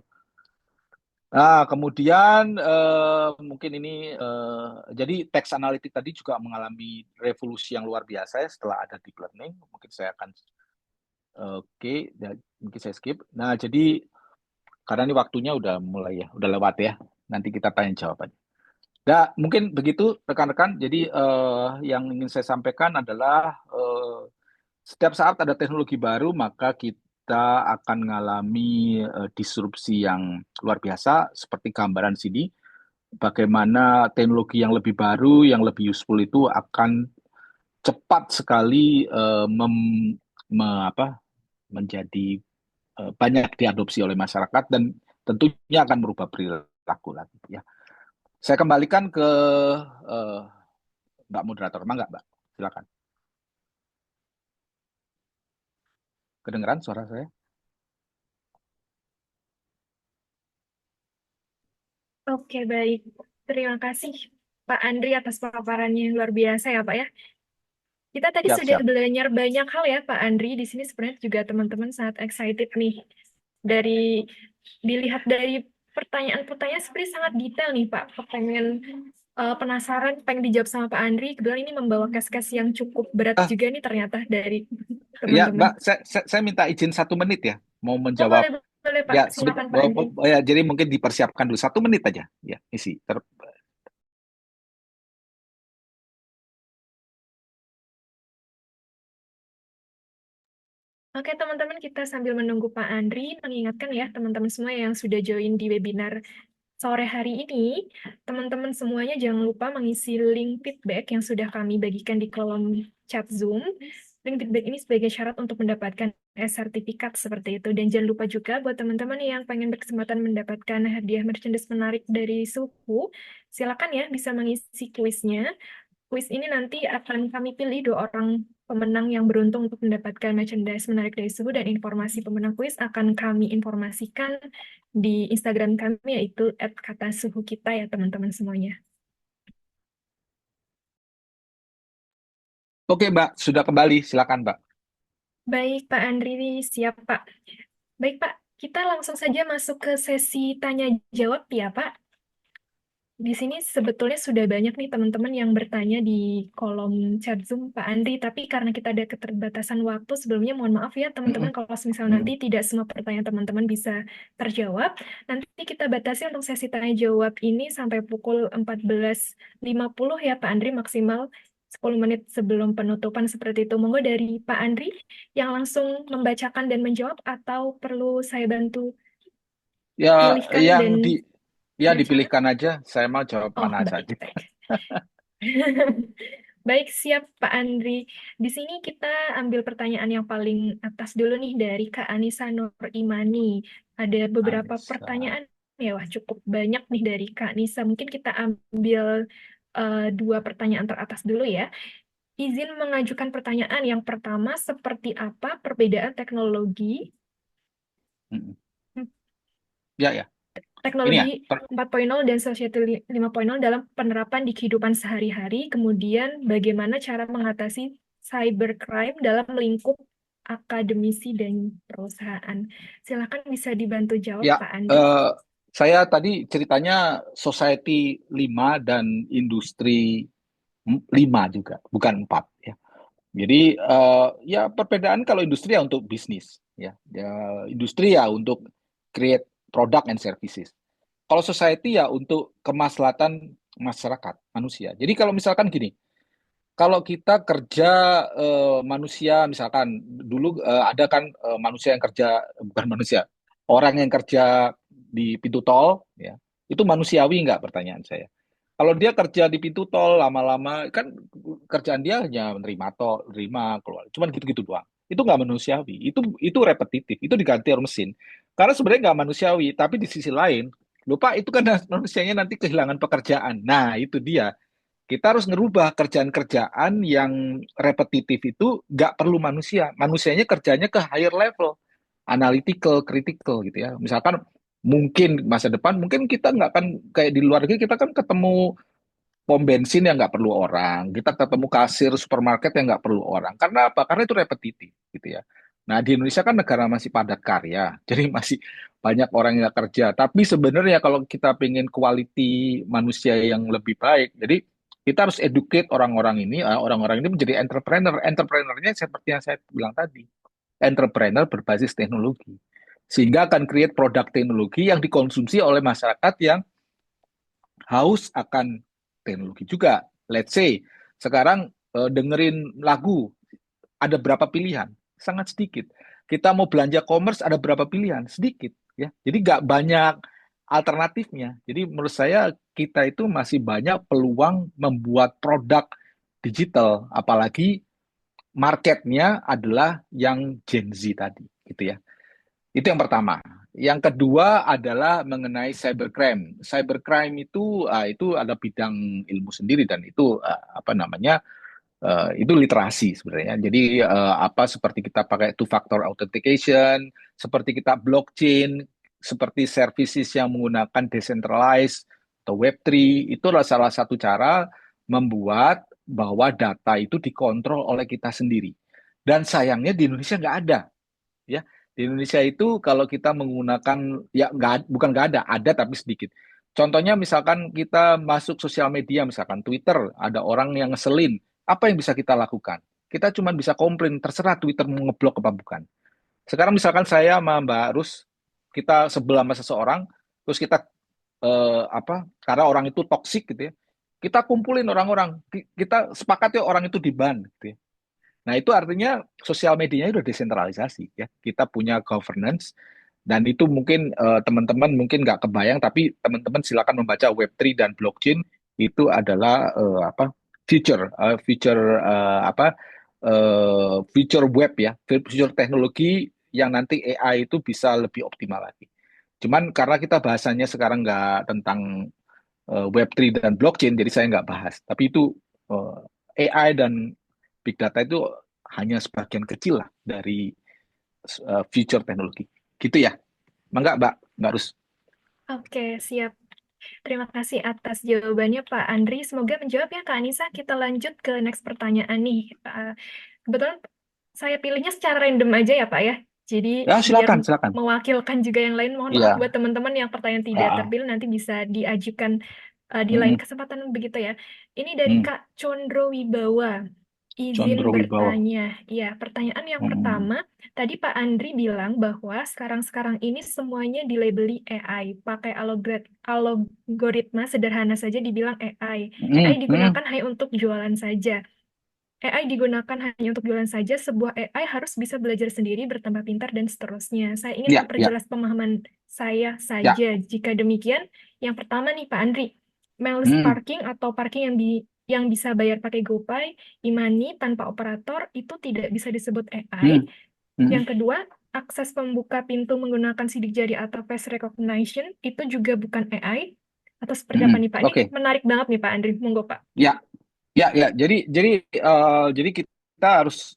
Speaker 2: Nah, kemudian mungkin ini jadi teks analitik tadi juga mengalami revolusi yang luar biasa ya setelah ada deep learning. Mungkin saya akan mungkin saya skip. Nah, jadi karena ini waktunya udah mulai ya, udah lewat ya. Nanti kita tanya jawabannya. Nah, mungkin begitu rekan-rekan. Jadi yang ingin saya sampaikan adalah setiap saat ada teknologi baru, maka kita akan mengalami disrupsi yang luar biasa, seperti gambaran sini. Bagaimana teknologi yang lebih baru, yang lebih useful itu akan cepat sekali menjadi banyak diadopsi oleh masyarakat dan tentunya akan merubah perilaku lagi ya. Saya kembalikan ke uh, Mbak moderator, nggak Mbak? Silakan. Kedengeran suara saya?
Speaker 1: Oke, baik. Terima kasih Pak Andri atas paparannya yang luar biasa ya, Pak ya. Kita tadi
Speaker 2: Siap,
Speaker 1: sudah
Speaker 2: siap.
Speaker 1: belajar banyak hal ya, Pak Andri. Di sini sebenarnya juga teman-teman sangat excited nih. Dari dilihat dari pertanyaan-pertanyaan seperti sangat detail nih, Pak. Pengen penasaran, pengen dijawab sama Pak Andri. Kebetulan ini membawa kes-kes yang cukup berat
Speaker 2: Ah,
Speaker 1: juga nih ternyata dari
Speaker 2: ya
Speaker 1: teman-teman.
Speaker 2: Mbak, saya minta izin 1 menit ya, mau
Speaker 1: Oh,
Speaker 2: menjawab.
Speaker 1: boleh, boleh Pak.
Speaker 2: Ya,
Speaker 1: Silakan Pak Andri.
Speaker 2: ya, jadi mungkin dipersiapkan dulu 1 menit aja. Ya, isi.
Speaker 1: Oke, teman-teman, kita sambil menunggu Pak Andri, mengingatkan ya teman-teman semua yang sudah join di webinar sore hari ini, teman-teman semuanya jangan lupa mengisi link feedback yang sudah kami bagikan di kolom chat Zoom. Link feedback ini sebagai syarat untuk mendapatkan sertifikat seperti itu. Dan jangan lupa juga buat teman-teman yang pengen berkesempatan mendapatkan hadiah merchandise menarik dari Suhu, silakan ya bisa mengisi kuisnya. Kuis ini nanti akan kami pilih 2 orang pemenang yang beruntung untuk mendapatkan merchandise menarik dari Suhu, dan informasi pemenang kuis akan kami informasikan di Instagram kami, yaitu @katasuhukita ya teman-teman semuanya.
Speaker 2: Oke Mbak, sudah kembali. Silakan Mbak.
Speaker 1: Baik Pak Andri, siap Pak. Baik Pak, kita langsung saja masuk ke sesi tanya jawab ya Pak. Di sini sebetulnya sudah banyak nih teman-teman yang bertanya di kolom chat Zoom Pak Andri, tapi karena kita ada keterbatasan waktu, sebelumnya mohon maaf ya teman-teman kalau misal nanti tidak semua pertanyaan teman-teman bisa terjawab. Nanti kita batasi untuk sesi tanya jawab ini sampai pukul 14.50 ya Pak Andri maksimal. 10 menit sebelum penutupan seperti itu. Monggo dari Pak Andri yang langsung membacakan dan menjawab atau perlu saya bantu
Speaker 2: Ya,
Speaker 1: pilihkan
Speaker 2: yang
Speaker 1: dan
Speaker 2: ya
Speaker 1: bacakan?
Speaker 2: dipilihkan aja. Saya mau jawab
Speaker 1: Oh,
Speaker 2: mana
Speaker 1: baik,
Speaker 2: saja.
Speaker 1: baik. Baik, siap Pak Andri. Di sini kita ambil pertanyaan yang paling atas dulu nih dari Kak Anissa Nur Imani. Ada beberapa
Speaker 2: Anissa.
Speaker 1: pertanyaan ya, wah cukup banyak nih dari Kak Anissa. Mungkin kita ambil dua pertanyaan teratas dulu ya. Izin mengajukan pertanyaan yang pertama, seperti apa perbedaan teknologi
Speaker 2: Mm-mm. Ya, ya. Ini ya.
Speaker 1: teknologi 4.0 dan Society 5.0 dalam penerapan di kehidupan sehari-hari, kemudian bagaimana cara mengatasi cybercrime dalam lingkup akademisi dan perusahaan. Silakan bisa dibantu jawab,
Speaker 2: Ya,
Speaker 1: Pak Andri.
Speaker 2: eh, saya tadi ceritanya Society 5 dan Industri 5 juga, bukan 4 ya. Jadi ya perbedaan kalau industri ya untuk bisnis ya. Ya industri ya untuk create product and services. Kalau society ya untuk kemaslahatan masyarakat, manusia. Jadi kalau misalkan gini, kalau kita kerja manusia misalkan dulu ada kan manusia yang kerja bukan manusia, orang yang kerja di pintu tol ya. Itu manusiawi nggak pertanyaan saya? Kalau dia kerja di pintu tol lama-lama kan kerjaan dia hanya menerima tol, menerima keluar. Cuman gitu-gitu doang. Itu nggak manusiawi. Itu repetitif. Itu diganti oleh mesin. Karena sebenarnya nggak manusiawi. Tapi di sisi lain, lupa itu kan manusianya nanti kehilangan pekerjaan. Nah, itu dia. Kita harus ngerubah kerjaan-kerjaan yang repetitif itu nggak perlu manusia. Manusianya kerjanya ke higher level, analytical, critical gitu ya. Misalkan mungkin masa depan, mungkin kita nggak akan kayak di luar negeri, kita kan ketemu pom bensin yang nggak perlu orang, kita ketemu kasir supermarket yang nggak perlu orang. Karena apa? Karena itu repetitif gitu ya. Nah di Indonesia kan negara masih padat karya, jadi masih banyak orang yang nggak kerja. Tapi sebenarnya kalau kita pengen quality manusia yang lebih baik, jadi kita harus educate orang-orang ini, orang-orang ini menjadi entrepreneur. Entrepreneurnya seperti yang saya bilang tadi, entrepreneur berbasis teknologi. Sehingga akan create produk teknologi yang dikonsumsi oleh masyarakat yang haus akan teknologi juga. Let's say sekarang dengerin lagu ada berapa pilihan? Sangat sedikit. Kita mau belanja commerce ada berapa pilihan? Sedikit ya. Jadi nggak banyak alternatifnya. Jadi menurut saya kita itu masih banyak peluang membuat produk digital, apalagi marketnya adalah yang Gen Z tadi, gitu ya. Itu yang pertama. Yang kedua adalah mengenai cybercrime. Cybercrime itu ada bidang ilmu sendiri dan itu apa namanya itu literasi sebenarnya. Jadi apa seperti kita pakai two factor authentication, seperti kita blockchain, seperti services yang menggunakan decentralized atau Web3 itu adalah salah satu cara membuat bahwa data itu dikontrol oleh kita sendiri. Dan sayangnya di Indonesia nggak ada ya. Di Indonesia itu kalau kita menggunakan ya nggak bukan nggak ada tapi sedikit. Contohnya misalkan kita masuk sosial media misalkan Twitter ada orang yang ngeselin, apa yang bisa kita lakukan? Kita cuma bisa komplain, terserah Twitter mau ngeblok apa bukan. Sekarang misalkan saya sama Mbak Rus kita sebelah sama seseorang, terus kita apa? Karena orang itu toksik gitu ya. Kita kumpulin orang-orang, kita sepakat ya orang itu di-ban gitu ya. Nah, itu artinya sosial medianya udah desentralisasi ya. Kita punya governance dan itu mungkin teman-teman mungkin nggak kebayang, tapi teman-teman silakan membaca Web3 dan blockchain itu adalah future web ya, future teknologi yang nanti AI itu bisa lebih optimal lagi. Cuman karena kita bahasanya sekarang nggak tentang Web3 dan blockchain, jadi saya nggak bahas. Tapi itu AI dan big data itu hanya sebagian kecil lah dari future teknologi. Gitu ya. Enggak, Mbak Rus.
Speaker 1: Oke, siap. Terima kasih atas jawabannya, Pak Andri. Semoga menjawab ya, Kak Anissa. Kita lanjut ke next pertanyaan nih. Kebetulan saya pilihnya secara random aja ya, Pak ya. Jadi
Speaker 2: Ya,
Speaker 1: biar
Speaker 2: silakan, silakan.
Speaker 1: mewakilkan juga yang lain. Mohon maaf buat
Speaker 2: Iya.
Speaker 1: teman-teman yang pertanyaan tidak
Speaker 2: Ah,
Speaker 1: terpilih nanti bisa diajukan di lain
Speaker 2: mm,
Speaker 1: kesempatan begitu ya. Ini dari
Speaker 2: mm.
Speaker 1: Kak Condro Wibawa. Izin
Speaker 2: Condro Wibawa.
Speaker 1: bertanya. Ya, pertanyaan yang
Speaker 2: Mm,
Speaker 1: pertama, tadi Pak Andri bilang bahwa sekarang-sekarang ini semuanya dilabeli AI, pakai algoritma sederhana saja dibilang AI. AI
Speaker 2: mm, mm.
Speaker 1: digunakan hanya untuk jualan saja. AI digunakan hanya untuk jualan saja, sebuah AI harus bisa belajar sendiri, bertambah pintar, dan seterusnya. Saya ingin
Speaker 2: Ya, ya,
Speaker 1: memperjelas pemahaman saya
Speaker 2: ya.
Speaker 1: saja. Jika demikian, yang pertama nih Pak Andri, Miles
Speaker 2: Hmm,
Speaker 1: parking atau parking yang bisa bayar pakai GoPay, e-money tanpa operator itu tidak bisa disebut AI.
Speaker 2: hmm, hmm,
Speaker 1: Yang kedua, akses pembuka pintu menggunakan sidik jari atau face recognition itu juga bukan AI. Atau seperti apa
Speaker 2: hmm.
Speaker 1: nih Pak? Ini
Speaker 2: Oke,
Speaker 1: menarik banget nih Pak Andri. Monggo Pak.
Speaker 2: ya, ya, ya. Jadi kita harus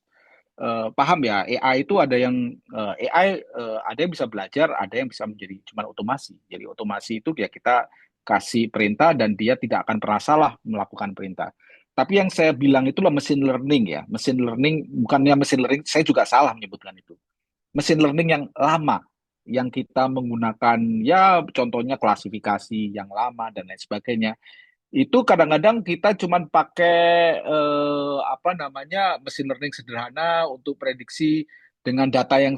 Speaker 2: paham ya, AI itu ada yang AI ada yang bisa belajar, ada yang bisa menjadi cuma otomasi. Jadi otomasi itu ya kita kasih perintah dan dia tidak akan pernah salah melakukan perintah. Tapi yang saya bilang itulah machine learning ya. Machine learning bukannya machine learning, saya juga salah menyebutkan itu. Machine learning yang lama, yang kita menggunakan ya contohnya klasifikasi yang lama dan lain sebagainya itu kadang-kadang kita cuma pakai apa namanya mesin learning sederhana untuk prediksi dengan data yang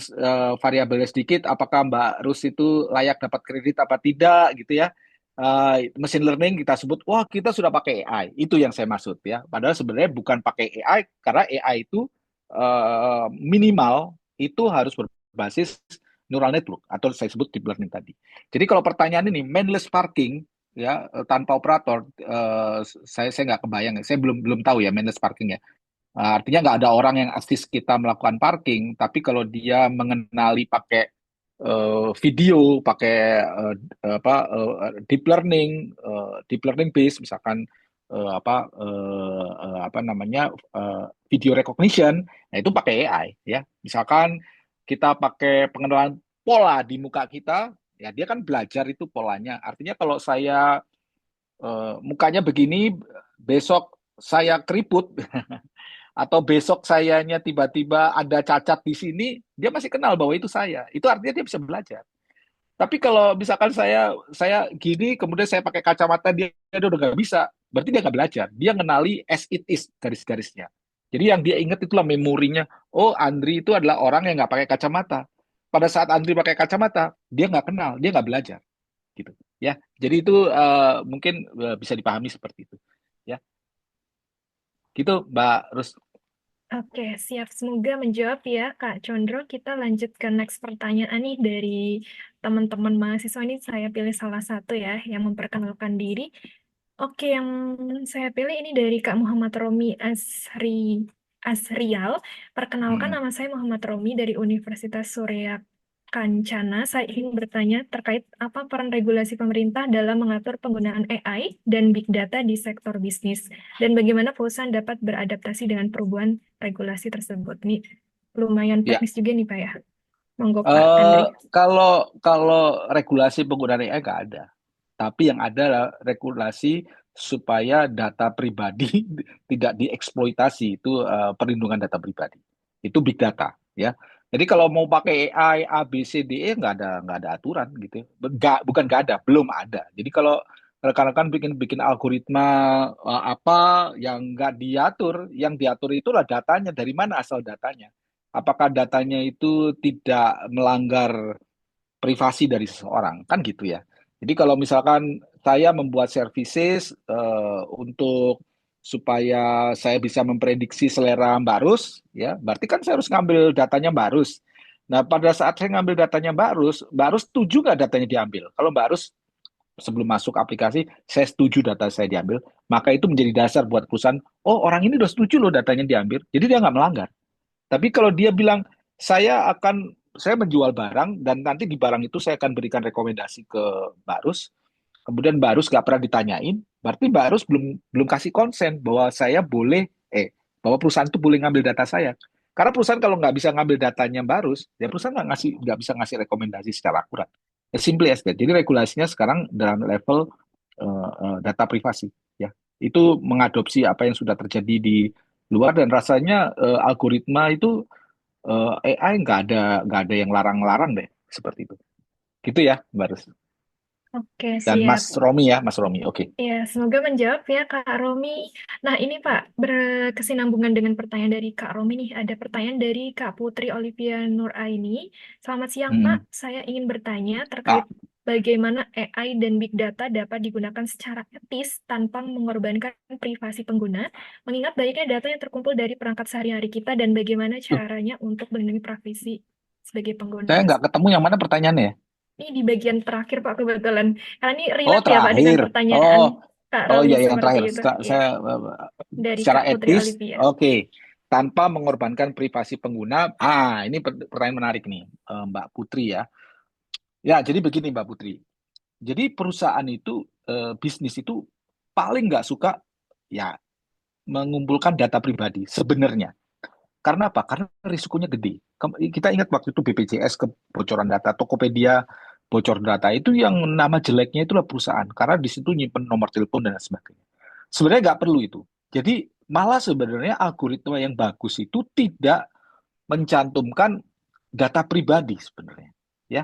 Speaker 2: variabelnya sedikit, apakah Mbak Rus itu layak dapat kredit apa tidak gitu ya. Mesin learning kita sebut, wah kita sudah pakai AI. Itu yang saya maksud ya. Padahal sebenarnya bukan pakai AI karena AI itu minimal itu harus berbasis neural network atau saya sebut deep learning tadi. Jadi kalau pertanyaan ini mindless parking ya tanpa operator saya nggak kebayang, saya belum belum tahu ya mindless parking ya. Artinya nggak ada orang yang assis kita melakukan parking, tapi kalau dia mengenali pakai video, pakai deep learning base, misalkan apa namanya video recognition, nah itu pakai AI ya. Misalkan kita pakai pengenalan pola di muka kita, ya dia kan belajar itu polanya. Artinya kalau saya mukanya begini, besok saya keriput, atau besok sayanya tiba-tiba ada cacat di sini, dia masih kenal bahwa itu saya. Itu artinya dia bisa belajar. Tapi kalau misalkan saya gini, kemudian saya pakai kacamata, dia udah nggak bisa. Berarti dia nggak belajar. Dia ngenali as it is garis-garisnya. Jadi yang dia ingat itulah memorinya. Oh, Andri itu adalah orang yang nggak pakai kacamata. Pada saat Andri pakai kacamata, dia nggak kenal, dia nggak belajar gitu ya. Jadi itu mungkin bisa dipahami seperti itu ya. Gitu Mbak Rus.
Speaker 1: Oke, siap. Semoga menjawab ya, Kak Condro. Kita lanjut ke next pertanyaan nih dari teman-teman mahasiswa ini. Saya pilih salah satu ya, yang memperkenalkan diri. Oke, yang saya pilih ini dari Kak Muhammad Romi Asrial. Perkenalkan,
Speaker 2: Hmm.
Speaker 1: nama saya Muhammad Romi dari Universitas Surya Kancana. Saya ingin bertanya terkait apa peran regulasi pemerintah dalam mengatur penggunaan AI dan Big Data di sektor bisnis, dan bagaimana perusahaan dapat beradaptasi dengan perubahan regulasi tersebut. Ini lumayan
Speaker 2: Ya,
Speaker 1: teknis juga nih, Pak ya. Monggo, Pak
Speaker 2: eh,
Speaker 1: Andri.
Speaker 2: kalau kalau regulasi penggunaan AI nggak ada, tapi yang ada adalah regulasi supaya data pribadi tidak dieksploitasi. Itu perlindungan data pribadi. Itu big data, ya. Jadi kalau mau pakai AI A, B, C, D, E nggak ada aturan gitu. Bukan nggak ada, belum ada. Jadi kalau rekan-rekan bikin algoritma apa yang nggak diatur, yang diatur itulah datanya. Dari mana asal datanya? Apakah datanya itu tidak melanggar privasi dari seseorang, kan gitu ya. Jadi kalau misalkan saya membuat services untuk supaya saya bisa memprediksi selera Mbak Rus, ya berarti kan saya harus ngambil datanya Mbak Rus. Nah, pada saat saya ngambil datanya Mbak Rus setuju nggak datanya diambil? Kalau Mbak Rus sebelum masuk aplikasi, saya setuju data saya diambil, maka itu menjadi dasar buat perusahaan, oh orang ini udah setuju loh datanya diambil, jadi dia nggak melanggar. Tapi kalau dia bilang saya menjual barang dan nanti di barang itu saya akan berikan rekomendasi ke Mbak Rus, kemudian Mbak Rus nggak pernah ditanyain, berarti Mbak Rus belum belum kasih konsen bahwa saya boleh bahwa perusahaan itu boleh ngambil data saya. Karena perusahaan kalau nggak bisa ngambil datanya Mbak Rus, ya perusahaan nggak bisa ngasih rekomendasi secara akurat. Simply as that. Jadi regulasinya sekarang dalam level data privasi, ya. Itu mengadopsi apa yang sudah terjadi di luar dan rasanya algoritma itu AI nggak ada yang larang-larang deh seperti itu. Gitu ya, Mbak Rus.
Speaker 1: Oke,
Speaker 2: Dan
Speaker 1: siap.
Speaker 2: Mas Romi ya, Mas Romi. Oke.
Speaker 1: Ya, semoga menjawab ya Kak Romi. Nah, ini Pak, berkesinambungan dengan pertanyaan dari Kak Romi nih. Ada pertanyaan dari Kak Putri Olivia Nuraini. Selamat siang Pak,
Speaker 2: Hmm.
Speaker 1: saya ingin bertanya terkait
Speaker 2: Kak,
Speaker 1: bagaimana AI dan Big Data dapat digunakan secara etis tanpa mengorbankan privasi pengguna, mengingat banyaknya data yang terkumpul dari perangkat sehari-hari kita dan bagaimana
Speaker 2: Tuh,
Speaker 1: caranya untuk melindungi privasi sebagai
Speaker 2: saya
Speaker 1: pengguna.
Speaker 2: nggak ketemu yang mana pertanyaannya ya.
Speaker 1: Ini di bagian terakhir Pak kebetulan. Karena ini
Speaker 2: Oh,
Speaker 1: relate ya Pak dengan
Speaker 2: terakhir.
Speaker 1: pertanyaan
Speaker 2: Oh,
Speaker 1: Kak
Speaker 2: oh
Speaker 1: Romi
Speaker 2: ya yang
Speaker 1: seperti
Speaker 2: terakhir.
Speaker 1: itu. Iya,
Speaker 2: Saya
Speaker 1: dari
Speaker 2: secara
Speaker 1: Kak Putri
Speaker 2: etis,
Speaker 1: Olivia.
Speaker 2: oke. Tanpa mengorbankan privasi pengguna. Ah, ini pertanyaan menarik nih, Mbak Putri ya. Ya, jadi begini Mbak Putri. Jadi perusahaan itu, bisnis itu paling nggak suka ya mengumpulkan data pribadi sebenarnya. Karena apa? Karena risikonya gede. Kita ingat waktu itu BPJS kebocoran data, Tokopedia bocor data itu yang nama jeleknya itulah perusahaan karena di situ nyimpen nomor telepon dan sebagainya. Sebenarnya nggak perlu itu. Jadi malah sebenarnya algoritma yang bagus itu tidak mencantumkan data pribadi sebenarnya. Ya,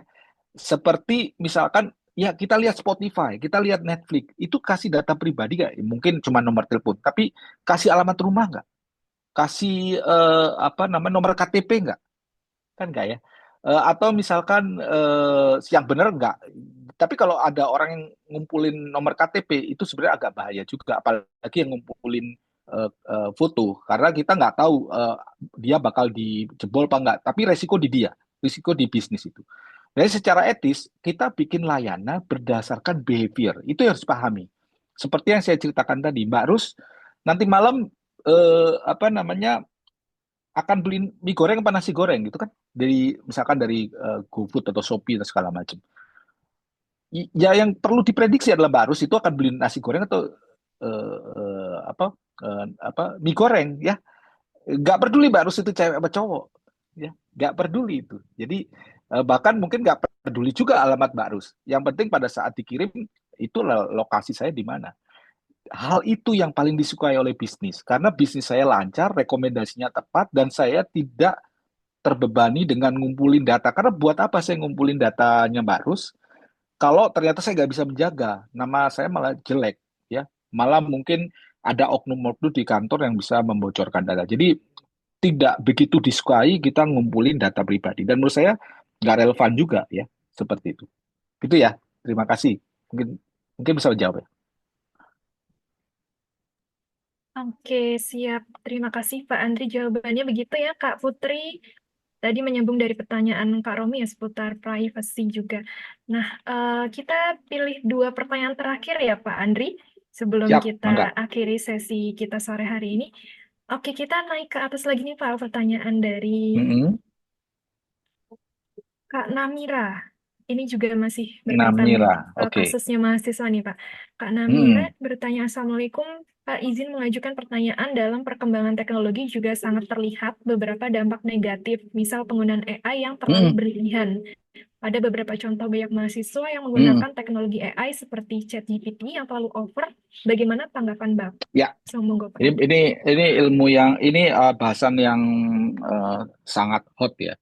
Speaker 2: seperti misalkan ya kita lihat Spotify, kita lihat Netflix, itu kasih data pribadi nggak? Mungkin cuma nomor telepon, tapi kasih alamat rumah nggak? Kasih apa namanya nomor KTP nggak? Kan nggak ya? Atau misalkan yang benar nggak? Tapi kalau ada orang yang ngumpulin nomor KTP itu sebenarnya agak bahaya juga, apalagi yang ngumpulin foto, karena kita nggak tahu dia bakal dijebol apa nggak. Tapi resiko di dia, risiko di bisnis itu. Jadi secara etis kita bikin layanan berdasarkan behavior, itu yang harus dipahami. Seperti yang saya ceritakan tadi, Mbak Rus, nanti malam apa namanya akan beli mie goreng apa nasi goreng gitu kan dari misalkan dari GoFood atau Shopee atau segala macam. Ya yang perlu diprediksi adalah Barus itu akan beli nasi goreng atau apa mie goreng ya. Nggak peduli Barus itu cewek apa cowok ya, nggak peduli itu. Jadi bahkan mungkin nggak peduli juga alamat Barus. Yang penting pada saat dikirim itu lokasi saya di mana. Hal itu yang paling disukai oleh bisnis karena bisnis saya lancar, rekomendasinya tepat dan saya tidak terbebani dengan ngumpulin data. Karena buat apa saya ngumpulin datanya Mbak Rus? Kalau ternyata saya nggak bisa menjaga, nama saya malah jelek, ya. Malah mungkin ada oknum-oknum di kantor yang bisa membocorkan data. Jadi tidak begitu disukai kita ngumpulin data pribadi. Dan menurut saya nggak relevan juga, ya, seperti itu. Itu ya. Terima kasih. Mungkin mungkin bisa menjawab ya.
Speaker 1: Oke, siap. Terima kasih Pak Andri jawabannya begitu ya Kak Putri. Tadi menyambung dari pertanyaan Kak Romi ya seputar privacy juga. Nah, kita pilih dua pertanyaan terakhir ya Pak Andri sebelum
Speaker 2: Siap,
Speaker 1: kita
Speaker 2: mangga.
Speaker 1: akhiri sesi kita sore hari ini. Oke, kita naik ke atas lagi nih Pak, pertanyaan dari
Speaker 2: Mm-mm.
Speaker 1: Kak Namira. Ini juga masih berkaitan
Speaker 2: Namira, oke.
Speaker 1: kasusnya mahasiswa nih Pak. Kak Namira
Speaker 2: Mm-mm.
Speaker 1: bertanya, Assalamualaikum, Pak izin mengajukan pertanyaan dalam perkembangan teknologi juga sangat terlihat beberapa dampak negatif, misal penggunaan AI yang terlalu
Speaker 2: Mm-mm.
Speaker 1: berlebihan. Ada beberapa contoh banyak mahasiswa yang
Speaker 2: Mm-mm.
Speaker 1: menggunakan teknologi AI seperti ChatGPT yang terlalu over. Bagaimana tanggapan Bapak?
Speaker 2: Ya,
Speaker 1: So, monggo Pak
Speaker 2: ini
Speaker 1: Andri.
Speaker 2: ini ini ilmu yang ini bahasan yang sangat hot ya.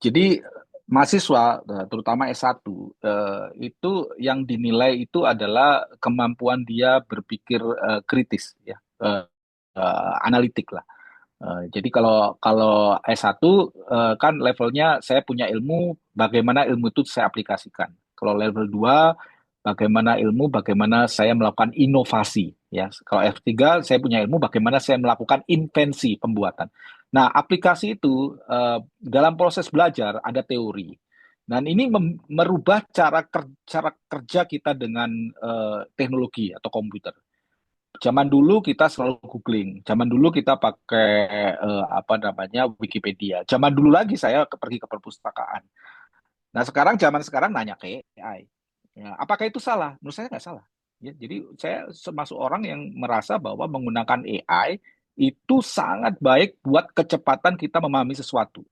Speaker 2: Jadi mahasiswa, terutama S1, itu yang dinilai itu adalah kemampuan dia berpikir kritis, ya, analitik lah. Jadi kalau kalau S1 kan levelnya saya punya ilmu, bagaimana ilmu itu saya aplikasikan. Kalau level 2 bagaimana saya melakukan inovasi. Ya, kalau F3 saya punya ilmu, bagaimana saya melakukan invensi pembuatan. Nah, aplikasi itu dalam proses belajar ada teori. Dan ini merubah cara kerja kita dengan teknologi atau komputer. Zaman dulu kita selalu googling. Zaman dulu kita pakai apa namanya Wikipedia. Zaman dulu lagi saya pergi ke perpustakaan. Nah sekarang zaman sekarang nanya ke AI. Ya, apakah itu salah? Menurut saya nggak salah. Ya, jadi saya termasuk orang yang merasa bahwa menggunakan AI itu sangat baik buat kecepatan kita memahami sesuatu.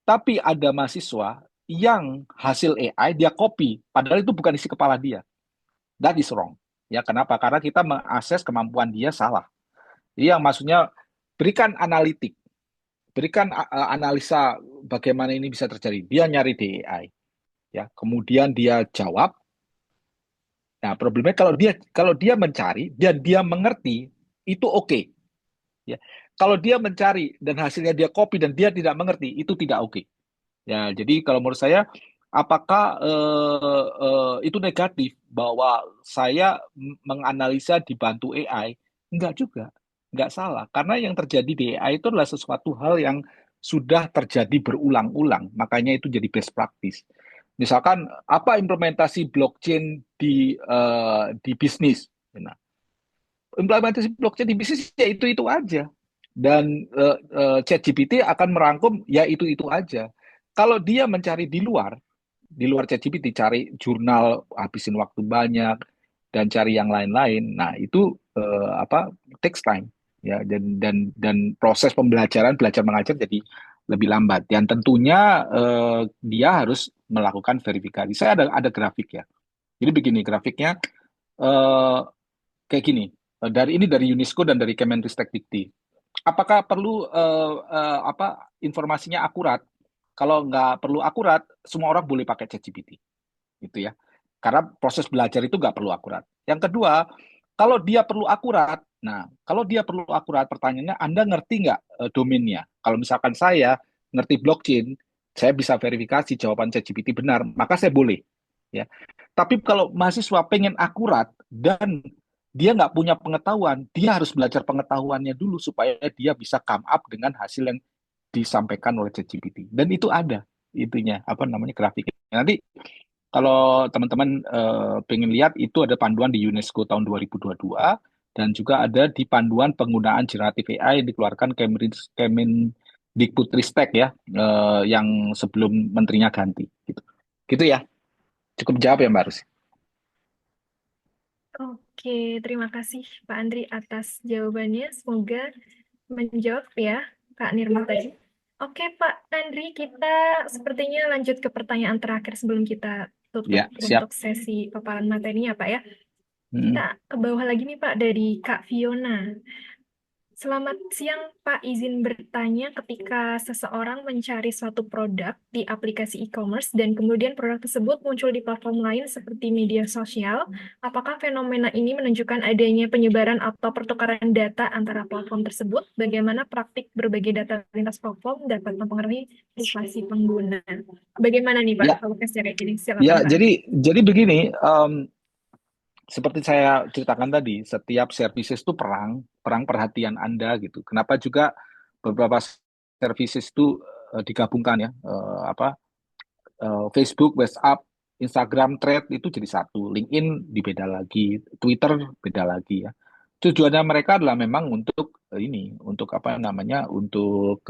Speaker 2: Tapi ada mahasiswa yang hasil AI dia copy, padahal itu bukan isi kepala dia. That is wrong. Ya, kenapa? Karena kita mengakses kemampuan dia salah. Jadi yang maksudnya berikan analitik, berikan analisa bagaimana ini bisa terjadi. Dia nyari di AI, ya. Kemudian dia jawab. Nah, problemnya kalau dia mencari dan dia mengerti itu oke, ya. Kalau dia mencari dan hasilnya dia copy dan dia tidak mengerti itu tidak oke. Ya, jadi kalau menurut saya Apakah itu negatif bahwa saya menganalisa dibantu AI? Enggak juga, enggak salah. Karena yang terjadi di AI itu adalah sesuatu hal yang sudah terjadi berulang-ulang, makanya itu jadi best practice. Misalkan apa implementasi blockchain di bisnis? Nah, implementasi blockchain di bisnis ya itu aja. Dan ChatGPT akan merangkum ya itu aja. Kalau dia mencari di luar ChatGPT, cari jurnal, habisin waktu banyak dan cari yang lain-lain. Nah, itu apa takes time ya, dan proses pembelajaran belajar mengajar jadi lebih lambat. Dan tentunya dia harus melakukan verifikasi. Saya ada grafik ya. Jadi begini grafiknya, eh, kayak gini. Dari UNESCO dan dari Kemenristek-Dikti. Apakah perlu apa informasinya akurat? Kalau nggak perlu akurat, semua orang boleh pakai ChatGPT, gitu ya. Karena proses belajar itu nggak perlu akurat. Yang kedua, kalau dia perlu akurat, nah kalau dia perlu akurat, pertanyaannya Anda ngerti nggak domainnya? Kalau misalkan saya ngerti blockchain, saya bisa verifikasi jawaban ChatGPT benar, maka saya boleh. Ya, tapi kalau mahasiswa pengen akurat dan dia nggak punya pengetahuan, dia harus belajar pengetahuannya dulu supaya dia bisa come up dengan hasil yang disampaikan oleh ChatGPT. Dan itu ada itunya, apa namanya grafiknya. Nanti kalau teman-teman pengen lihat itu ada panduan di UNESCO tahun 2022 dan juga ada di panduan penggunaan generatif AI yang dikeluarkan Kemendikbudristek ya, yang sebelum menterinya ganti. Gitu. Gitu ya. Cukup jawab ya Mbak Rus.
Speaker 1: Oke, terima kasih Pak Andri atas jawabannya. Semoga menjawab ya Kak Nirma tadi. Oke Pak Andri, kita sepertinya lanjut ke pertanyaan terakhir sebelum kita tutup
Speaker 2: Ya,
Speaker 1: untuk
Speaker 2: siap.
Speaker 1: sesi paparan materinya Pak ya. Kita
Speaker 2: Hmm.
Speaker 1: ke bawah lagi nih Pak dari Kak Fiona. Selamat siang, Pak. Izin bertanya, ketika seseorang mencari suatu produk di aplikasi e-commerce dan kemudian produk tersebut muncul di platform lain seperti media sosial, apakah fenomena ini menunjukkan adanya penyebaran atau pertukaran data antara platform tersebut? Bagaimana praktik berbagi data lintas platform dapat mempengaruhi privasi pengguna? Bagaimana nih, Pak,
Speaker 2: Ya,
Speaker 1: kalau kayak gini? Silakan,
Speaker 2: ya.
Speaker 1: Pak Andri.
Speaker 2: Jadi begini. Seperti saya ceritakan tadi, setiap services itu perang perhatian Anda gitu. Kenapa juga beberapa services itu digabungkan ya, apa Facebook, WhatsApp, Instagram, Thread itu jadi satu, LinkedIn dibeda lagi, Twitter beda lagi ya. Tujuannya mereka adalah memang untuk untuk apa namanya, untuk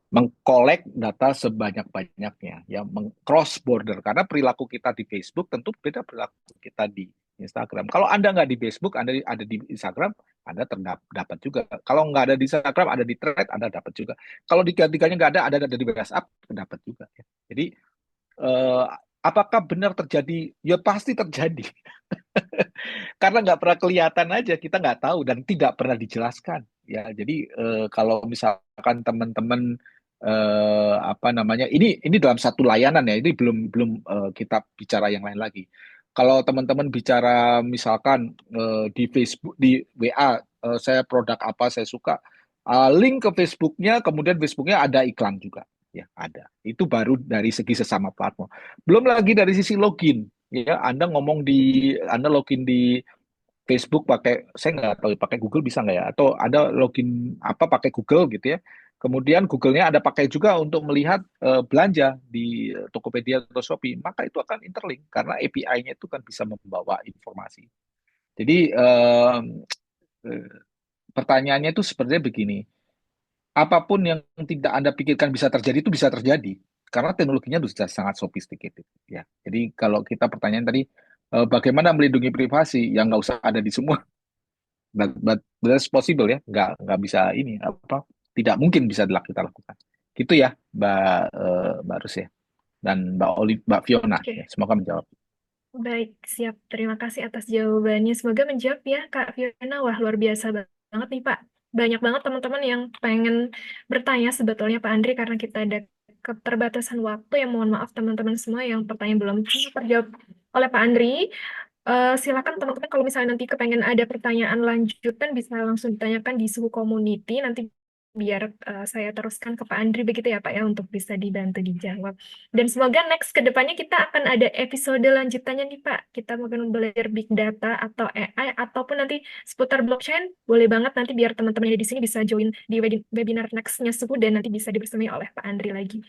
Speaker 2: mengkolek data sebanyak-banyaknya, ya, cross border. Karena perilaku kita di Facebook tentu beda perilaku kita di Instagram. Kalau Anda nggak di Facebook, Anda ada di Instagram, Anda terdapat juga. Kalau nggak ada di Instagram, ada di Thread, Anda dapat juga. Kalau tiga-tiganya nggak ada di WhatsApp, dapat juga. Ya. Jadi, eh, apakah benar terjadi? Ya pasti terjadi. Karena nggak pernah kelihatan aja, kita nggak tahu dan tidak pernah dijelaskan. Ya, jadi kalau misalkan teman-teman apa namanya, ini dalam satu layanan ya, ini belum belum kita bicara yang lain lagi. Kalau teman-teman bicara misalkan di Facebook, di WA, saya produk apa saya suka, link ke Facebooknya, kemudian Facebooknya ada iklan juga, ya ada. Itu baru dari segi sesama platform. Belum lagi dari sisi login, ya Anda login di Facebook pakai, saya nggak tahu pakai Google bisa nggak ya, atau ada login apa pakai Google gitu ya, kemudian Google-nya ada pakai juga untuk melihat belanja di Tokopedia atau Shopee, maka itu akan interlink karena API-nya itu kan bisa membawa informasi. Jadi eh, pertanyaannya itu sebenarnya begini, apapun yang tidak Anda pikirkan bisa terjadi itu bisa terjadi karena teknologinya sudah sangat sophisticated ya. Jadi kalau kita pertanyaan tadi, bagaimana melindungi privasi, yang nggak usah ada di semua, but that's possible ya, nggak bisa ini apa, tidak mungkin bisa kita lakukan. Gitu ya, Mbak Rus ya, dan Mbak Fiona ya,
Speaker 1: Oke.
Speaker 2: semoga menjawab.
Speaker 1: Baik, siap. Terima kasih atas jawabannya. Semoga menjawab ya, Kak Fiona. Wah, luar biasa banget nih, Pak. Banyak banget teman-teman yang pengen bertanya sebetulnya, Pak Andri, karena kita ada keterbatasan waktu. Yang mohon maaf teman-teman semua yang pertanyaan belum terjawab oleh Pak Andri. Silakan teman-teman kalau misalnya nanti kepengen ada pertanyaan lanjutan bisa langsung ditanyakan di Suhu Community. Nanti biar saya teruskan ke Pak Andri begitu ya Pak ya untuk bisa dibantu dijawab. Dan semoga next ke depannya kita akan ada episode lanjutannya nih Pak. Kita mungkin belajar big data atau AI ataupun nanti seputar blockchain. Boleh banget nanti biar teman-teman yang di sini bisa join di webinar next-nya Suhu dan nanti bisa dibersamai oleh Pak Andri lagi.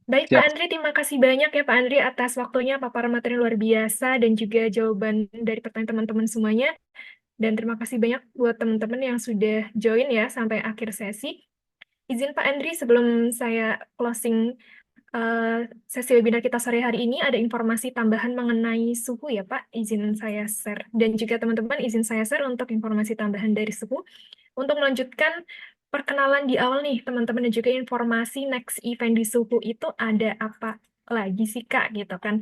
Speaker 1: Baik Pak
Speaker 2: Siap.
Speaker 1: Andri, terima kasih banyak ya Pak Andri atas waktunya, paparan materi luar biasa dan juga jawaban dari pertanyaan teman-teman semuanya. Dan terima kasih banyak buat teman-teman yang sudah join ya sampai akhir sesi. Izin Pak Andri, sebelum saya closing sesi webinar kita sore hari ini, ada informasi tambahan mengenai suhu ya Pak. Izin saya share. Dan juga teman-teman, izin saya share untuk informasi tambahan dari suhu. Untuk melanjutkan perkenalan di awal nih, teman-teman, dan juga informasi next event di suhu itu ada apa lagi sih Kak, gitu kan.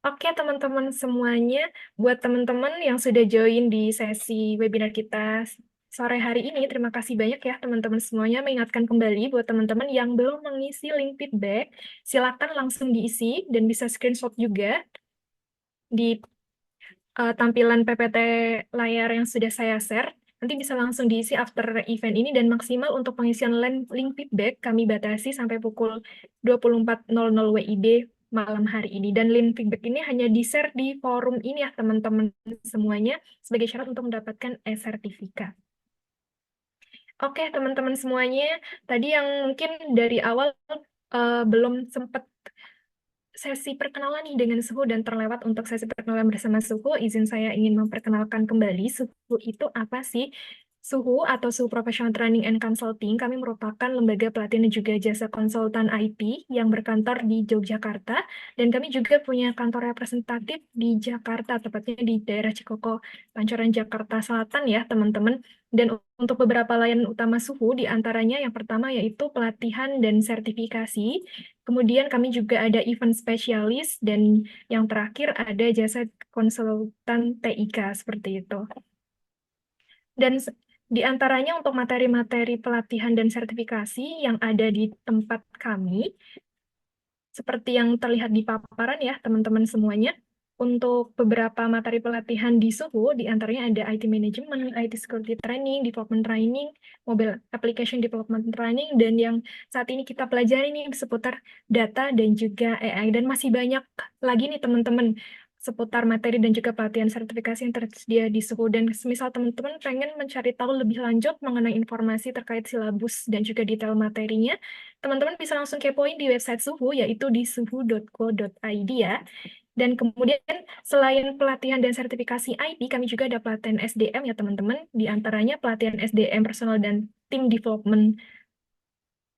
Speaker 1: Oke teman-teman semuanya, buat teman-teman yang sudah join di sesi webinar kita sore hari ini, terima kasih banyak ya teman-teman semuanya. Mengingatkan kembali buat teman-teman yang belum mengisi link feedback, silakan langsung diisi dan bisa screenshot juga di tampilan PPT layar yang sudah saya share. Nanti bisa langsung diisi after event ini dan maksimal untuk pengisian link feedback kami batasi sampai pukul 24.00 WIB malam hari ini. Dan link feedback ini hanya di-share di forum ini ya teman-teman semuanya sebagai syarat untuk mendapatkan e-sertifikat. Oke teman-teman semuanya, tadi yang mungkin dari awal belum sempat sesi perkenalan nih dengan Suhu dan terlewat untuk sesi perkenalan bersama Suhu, izin saya ingin memperkenalkan kembali Suhu itu apa sih? Suhu atau Suhu Professional Training and Consulting, kami merupakan lembaga pelatihan dan juga jasa konsultan IT yang berkantor di Yogyakarta, dan kami juga punya kantor representatif di Jakarta, tepatnya di daerah Cikoko, Pancoran, Jakarta Selatan ya teman-teman. Dan untuk beberapa layanan utama Suhu, diantaranya yang pertama yaitu pelatihan dan sertifikasi. Kemudian kami juga ada event spesialis dan yang terakhir ada jasa konsultan TIK seperti itu. Dan di antaranya untuk materi-materi pelatihan dan sertifikasi yang ada di tempat kami, seperti yang terlihat di paparan ya teman-teman semuanya, untuk beberapa materi pelatihan di Suhu, di antaranya ada IT Management, IT Security Training, Development Training, Mobile Application Development Training, dan yang saat ini kita pelajari nih seputar data dan juga AI. Dan masih banyak lagi nih teman-teman seputar materi dan juga pelatihan sertifikasi yang tersedia di Suhu. Dan misal teman-teman pengen mencari tahu lebih lanjut mengenai informasi terkait silabus dan juga detail materinya, teman-teman bisa langsung kepoin di website Suhu, yaitu di suhu.co.id ya. Dan kemudian selain pelatihan dan sertifikasi IT, kami juga ada pelatihan SDM ya teman-teman. Di antaranya pelatihan SDM personal dan team development.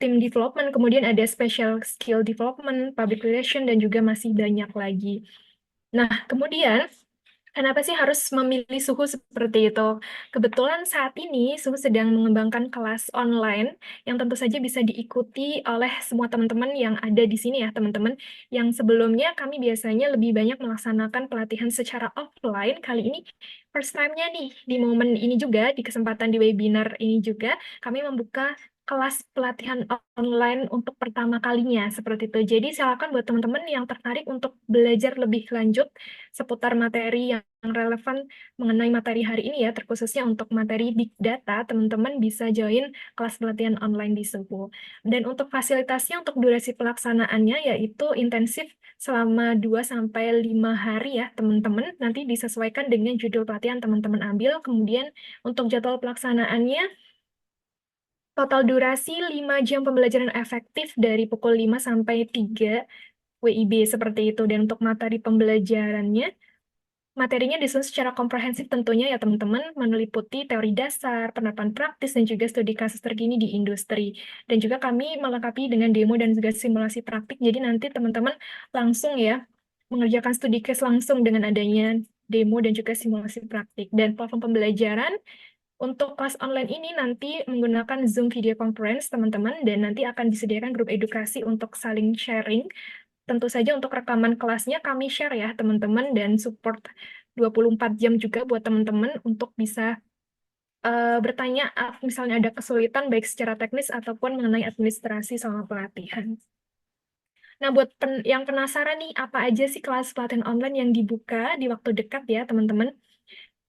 Speaker 1: Team development, kemudian ada special skill development, public relation, dan juga masih banyak lagi. Nah, kemudian kenapa sih harus memilih Suhu seperti itu? Kebetulan saat ini Suhu sedang mengembangkan kelas online yang tentu saja bisa diikuti oleh semua teman-teman yang ada di sini ya teman-teman. Yang sebelumnya kami biasanya lebih banyak melaksanakan pelatihan secara offline. Kali ini first time-nya nih di momen ini juga, di kesempatan di webinar ini juga, kami membuka kelas pelatihan online untuk pertama kalinya seperti itu. Jadi silakan buat teman-teman yang tertarik untuk belajar lebih lanjut seputar materi yang relevan mengenai materi hari ini ya, terkhususnya untuk materi Big Data, teman-teman bisa join kelas pelatihan online di Suhu. Dan untuk fasilitasnya, untuk durasi pelaksanaannya, yaitu intensif selama 2 sampai 5 hari ya, teman-teman. Nanti disesuaikan dengan judul pelatihan teman-teman ambil. Kemudian untuk jadwal pelaksanaannya, total durasi 5 jam pembelajaran efektif dari pukul 5 sampai 3 WIB seperti itu. Dan untuk materi pembelajarannya, materinya disusun secara komprehensif tentunya ya teman-teman, meliputi teori dasar, penerapan praktis, dan juga studi kasus terkini di industri. Dan juga kami melengkapi dengan demo dan juga simulasi praktik, jadi nanti teman-teman langsung ya mengerjakan studi case langsung dengan adanya demo dan juga simulasi praktik. Dan platform pembelajaran untuk kelas online ini nanti menggunakan Zoom video conference teman-teman, dan nanti akan disediakan grup edukasi untuk saling sharing. Tentu saja untuk rekaman kelasnya kami share ya teman-teman, dan support 24 jam juga buat teman-teman untuk bisa bertanya misalnya ada kesulitan baik secara teknis ataupun mengenai administrasi selama pelatihan. Nah, buat yang penasaran nih, apa aja sih kelas pelatihan online yang dibuka di waktu dekat ya teman-teman?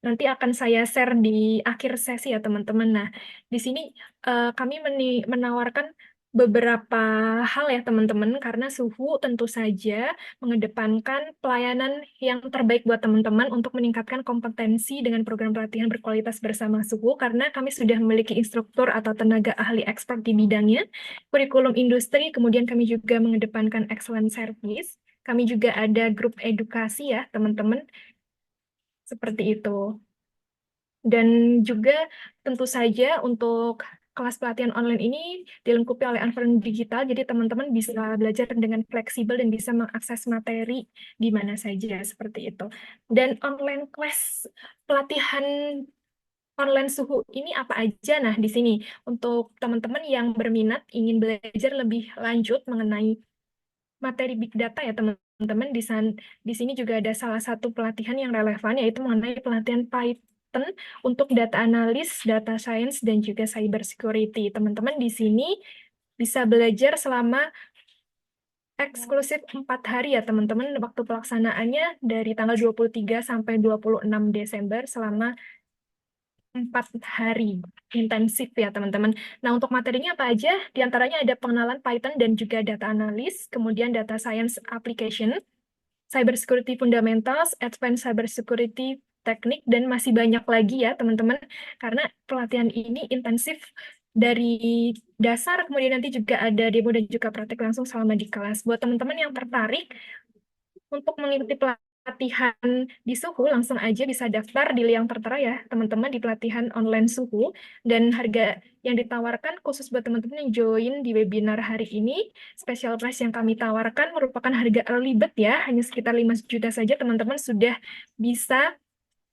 Speaker 1: nanti akan saya share di akhir sesi ya teman-teman. Nah, di sini kami menawarkan beberapa hal ya teman-teman, karena Suhu tentu saja mengedepankan pelayanan yang terbaik buat teman-teman untuk meningkatkan kompetensi dengan program pelatihan berkualitas bersama Suhu, karena kami sudah memiliki instruktur atau tenaga ahli expert di bidangnya, kurikulum industri, kemudian kami juga mengedepankan excellent service. Kami juga ada grup edukasi ya teman-teman, seperti itu. Dan juga tentu saja untuk kelas pelatihan online ini dilengkapi oleh environment digital, jadi teman-teman bisa belajar dengan fleksibel dan bisa mengakses materi di mana saja, seperti itu. Dan online class pelatihan online Suhu ini apa aja? Nah, di sini untuk teman-teman yang berminat ingin belajar lebih lanjut mengenai materi big data ya teman-teman, di sini juga ada salah satu pelatihan yang relevan, yaitu mengenai pelatihan Python untuk data analis, data science, dan juga cyber security. Teman-teman di sini bisa belajar selama eksklusif 4 hari ya teman-teman. Waktu pelaksanaannya dari tanggal 23 sampai 26 Desember selama 4 hari intensif ya teman-teman. Nah, untuk materinya apa aja? Di antaranya ada pengenalan Python dan juga data analis, kemudian data science application, cybersecurity fundamentals, advanced cybersecurity teknik, dan masih banyak lagi ya teman-teman, karena pelatihan ini intensif dari dasar, kemudian nanti juga ada demo dan juga praktek langsung selama di kelas. Buat teman-teman yang tertarik untuk mengikuti pelatihan di Suhu, langsung aja bisa daftar di link yang tertera ya teman-teman, di pelatihan online Suhu, dan harga yang ditawarkan khusus buat teman-teman yang join di webinar hari ini, special price yang kami tawarkan merupakan harga early bird ya, hanya sekitar 5 juta saja teman-teman sudah bisa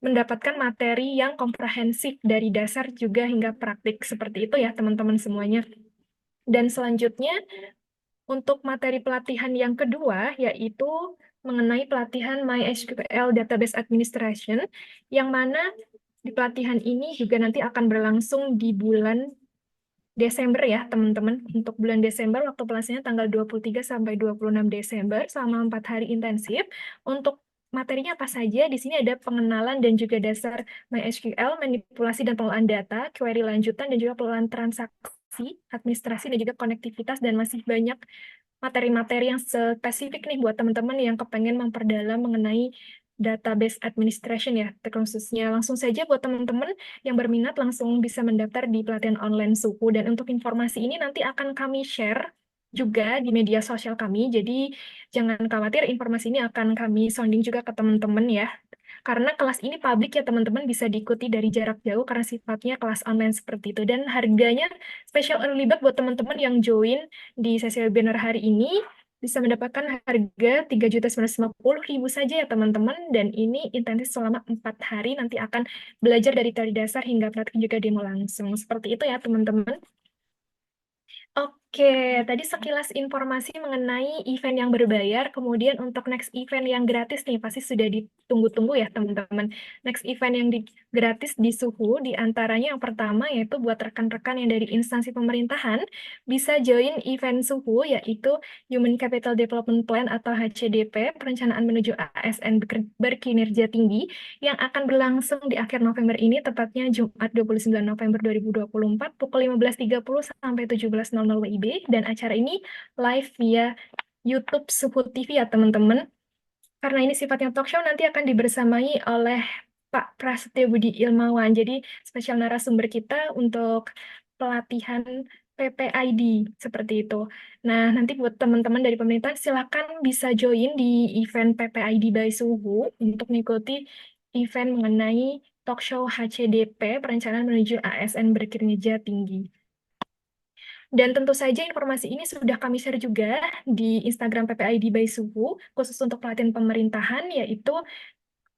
Speaker 1: mendapatkan materi yang komprehensif dari dasar juga hingga praktik, seperti itu ya teman-teman semuanya. Dan selanjutnya untuk materi pelatihan yang kedua, yaitu mengenai pelatihan MySQL Database Administration, yang mana di pelatihan ini juga nanti akan berlangsung di bulan Desember ya, teman-teman. Untuk bulan Desember, waktu pelatihannya tanggal 23 sampai 26 Desember, selama 4 hari intensif. Untuk materinya apa saja? Di sini ada pengenalan dan juga dasar MySQL, manipulasi dan pengelolaan data, query lanjutan, dan juga pengelolaan transaksi, administrasi, dan juga konektivitas, dan masih banyak materi-materi yang spesifik nih buat teman-teman yang kepengen memperdalam mengenai database administration ya, khususnya. Langsung saja buat teman-teman yang berminat langsung bisa mendaftar di pelatihan online Suhu. Dan untuk informasi ini nanti akan kami share juga di media sosial kami. Jadi jangan khawatir, informasi ini akan kami sounding juga ke teman-teman ya. Karena kelas ini publik ya teman-teman, bisa diikuti dari jarak jauh karena sifatnya kelas online seperti itu. Dan harganya special early bird buat teman-teman yang join di sesi webinar hari ini bisa mendapatkan harga 3.950.000 saja ya teman-teman, dan ini intensif selama 4 hari, nanti akan belajar dari teori dasar hingga praktik juga demo langsung. Seperti itu ya teman-teman. Oke, tadi sekilas informasi mengenai event yang berbayar, kemudian untuk next event yang gratis nih, pasti sudah ditunggu-tunggu ya teman-teman. Next event yang gratis di Suhu, di antaranya yang pertama yaitu buat rekan-rekan yang dari instansi pemerintahan, bisa join event Suhu, yaitu Human Capital Development Plan atau HCDP, Perencanaan Menuju ASN Berkinerja Tinggi, yang akan berlangsung di akhir November ini, tepatnya Jumat 29 November 2024, pukul 15.30 sampai 17.00 WIB, dan acara ini live via YouTube Suhu TV ya teman-teman. Karena ini sifatnya talk show, nanti akan dibersamai oleh Pak Prasetyo Budi Ilmawan. Jadi spesial narasumber kita untuk pelatihan PPID seperti itu. Nah, nanti buat teman-teman dari pemerintah silakan bisa join di event PPID by Suhu untuk mengikuti event mengenai talk show HCDP, Perencanaan Menuju ASN Berkinerja Tinggi. Dan tentu saja informasi ini sudah kami share juga di Instagram PPID by Suhu, khusus untuk pelatihan pemerintahan, yaitu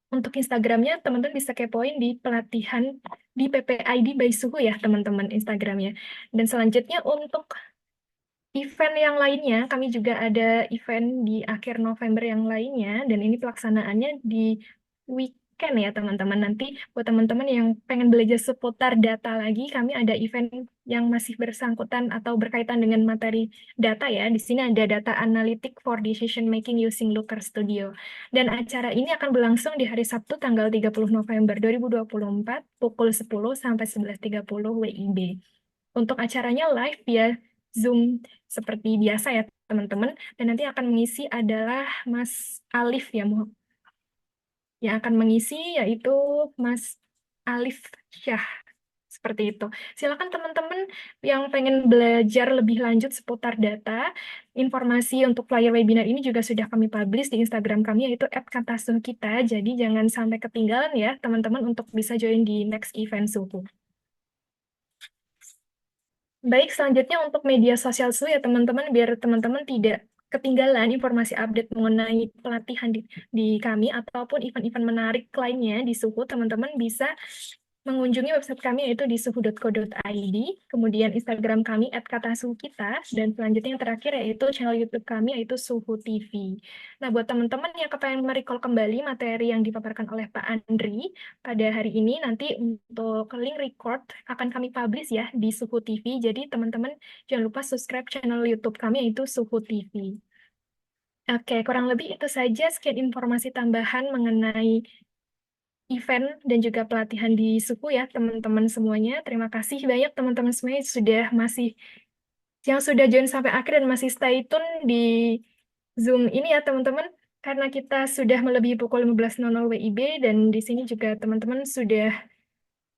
Speaker 1: untuk Instagramnya teman-teman bisa kepoin di pelatihan di PPID by Suhu ya teman-teman Instagramnya. Dan selanjutnya untuk event yang lainnya, kami juga ada event di akhir November yang lainnya, dan ini pelaksanaannya di weekend scan ya teman-teman. Nanti buat teman-teman yang pengen belajar seputar data lagi, kami ada event yang masih bersangkutan atau berkaitan dengan materi data ya. Di sini ada data analytic for decision making using Looker Studio. Dan acara ini akan berlangsung di hari Sabtu tanggal 30 November 2024 pukul 10 sampai 11.30 WIB. Untuk acaranya live via Zoom seperti biasa ya teman-teman. Dan nanti akan mengisi adalah Mas Alif ya, yang akan mengisi yaitu Mas Alif Syah. Seperti itu. Silakan teman-teman yang pengen belajar lebih lanjut seputar data, informasi untuk flyer webinar ini juga sudah kami publish di Instagram kami yaitu @katasuhkita. Jadi jangan sampai ketinggalan ya teman-teman untuk bisa join di next event suhu. Baik, selanjutnya untuk media sosial suhu ya teman-teman, biar teman-teman tidak ketinggalan informasi update mengenai pelatihan di kami ataupun event-event menarik lainnya di Suhu, teman-teman bisa mengunjungi website kami yaitu di suhu.co.id, kemudian Instagram kami @katasuhkita, dan selanjutnya yang terakhir yaitu channel YouTube kami yaitu Suhu TV. Nah, buat teman-teman yang kepengen merecall kembali materi yang dipaparkan oleh Pak Andri pada hari ini, nanti untuk link record akan kami publish ya di Suhu TV. Jadi teman-teman jangan lupa subscribe channel YouTube kami yaitu Suhu TV. Oke, kurang lebih itu saja sekian informasi tambahan mengenai event dan juga pelatihan di suku ya teman-teman semuanya. Terima kasih banyak teman-teman semuanya yang sudah join sampai akhir dan masih stay tune di Zoom ini ya teman-teman. Karena kita sudah melebihi pukul 15.00 WIB dan di sini juga teman-teman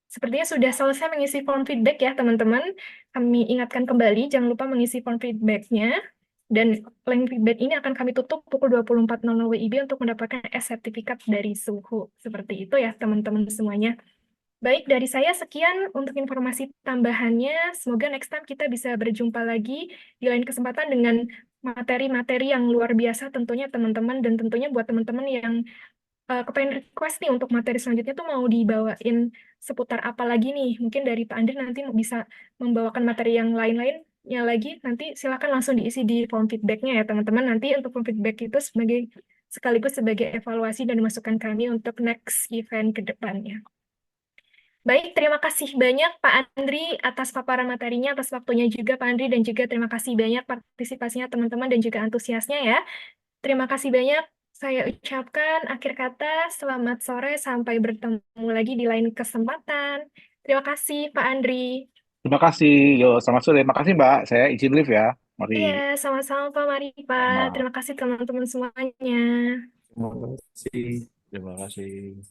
Speaker 1: sepertinya sudah selesai mengisi form feedback ya teman-teman. Kami ingatkan kembali jangan lupa mengisi form feedbacknya. Dan link feedback ini akan kami tutup pukul 24.00 WIB untuk mendapatkan sertifikat dari Suhu. Seperti itu ya teman-teman semuanya. Baik, dari saya sekian untuk informasi tambahannya. Semoga next time kita bisa berjumpa lagi di lain kesempatan dengan materi-materi yang luar biasa tentunya teman-teman. Dan tentunya buat teman-teman yang kepengen request nih untuk materi selanjutnya tuh mau dibawain seputar apa lagi nih. Mungkin dari Pak Andri nanti bisa membawakan materi yang lain-lainnya lagi. Nanti silakan langsung diisi di form feedbacknya ya teman-teman. Nanti untuk form feedback itu sekaligus sebagai evaluasi dan masukan kami untuk next event ke depannya. Baik, terima kasih banyak Pak Andri atas paparan materinya, atas waktunya juga Pak Andri, dan juga terima kasih banyak partisipasinya teman-teman dan juga antusiasnya ya. Terima kasih banyak. Saya ucapkan akhir kata, selamat sore, sampai bertemu lagi di lain kesempatan. Terima kasih Pak Andri.
Speaker 2: Terima kasih. Yo, selamat sore. Makasih, Mbak. Saya izin live ya. Mari.
Speaker 1: Iya, sama-sama Pak, mari Pak.
Speaker 2: Sama.
Speaker 1: Terima kasih teman-teman semuanya.
Speaker 2: Terima kasih. Terima kasih.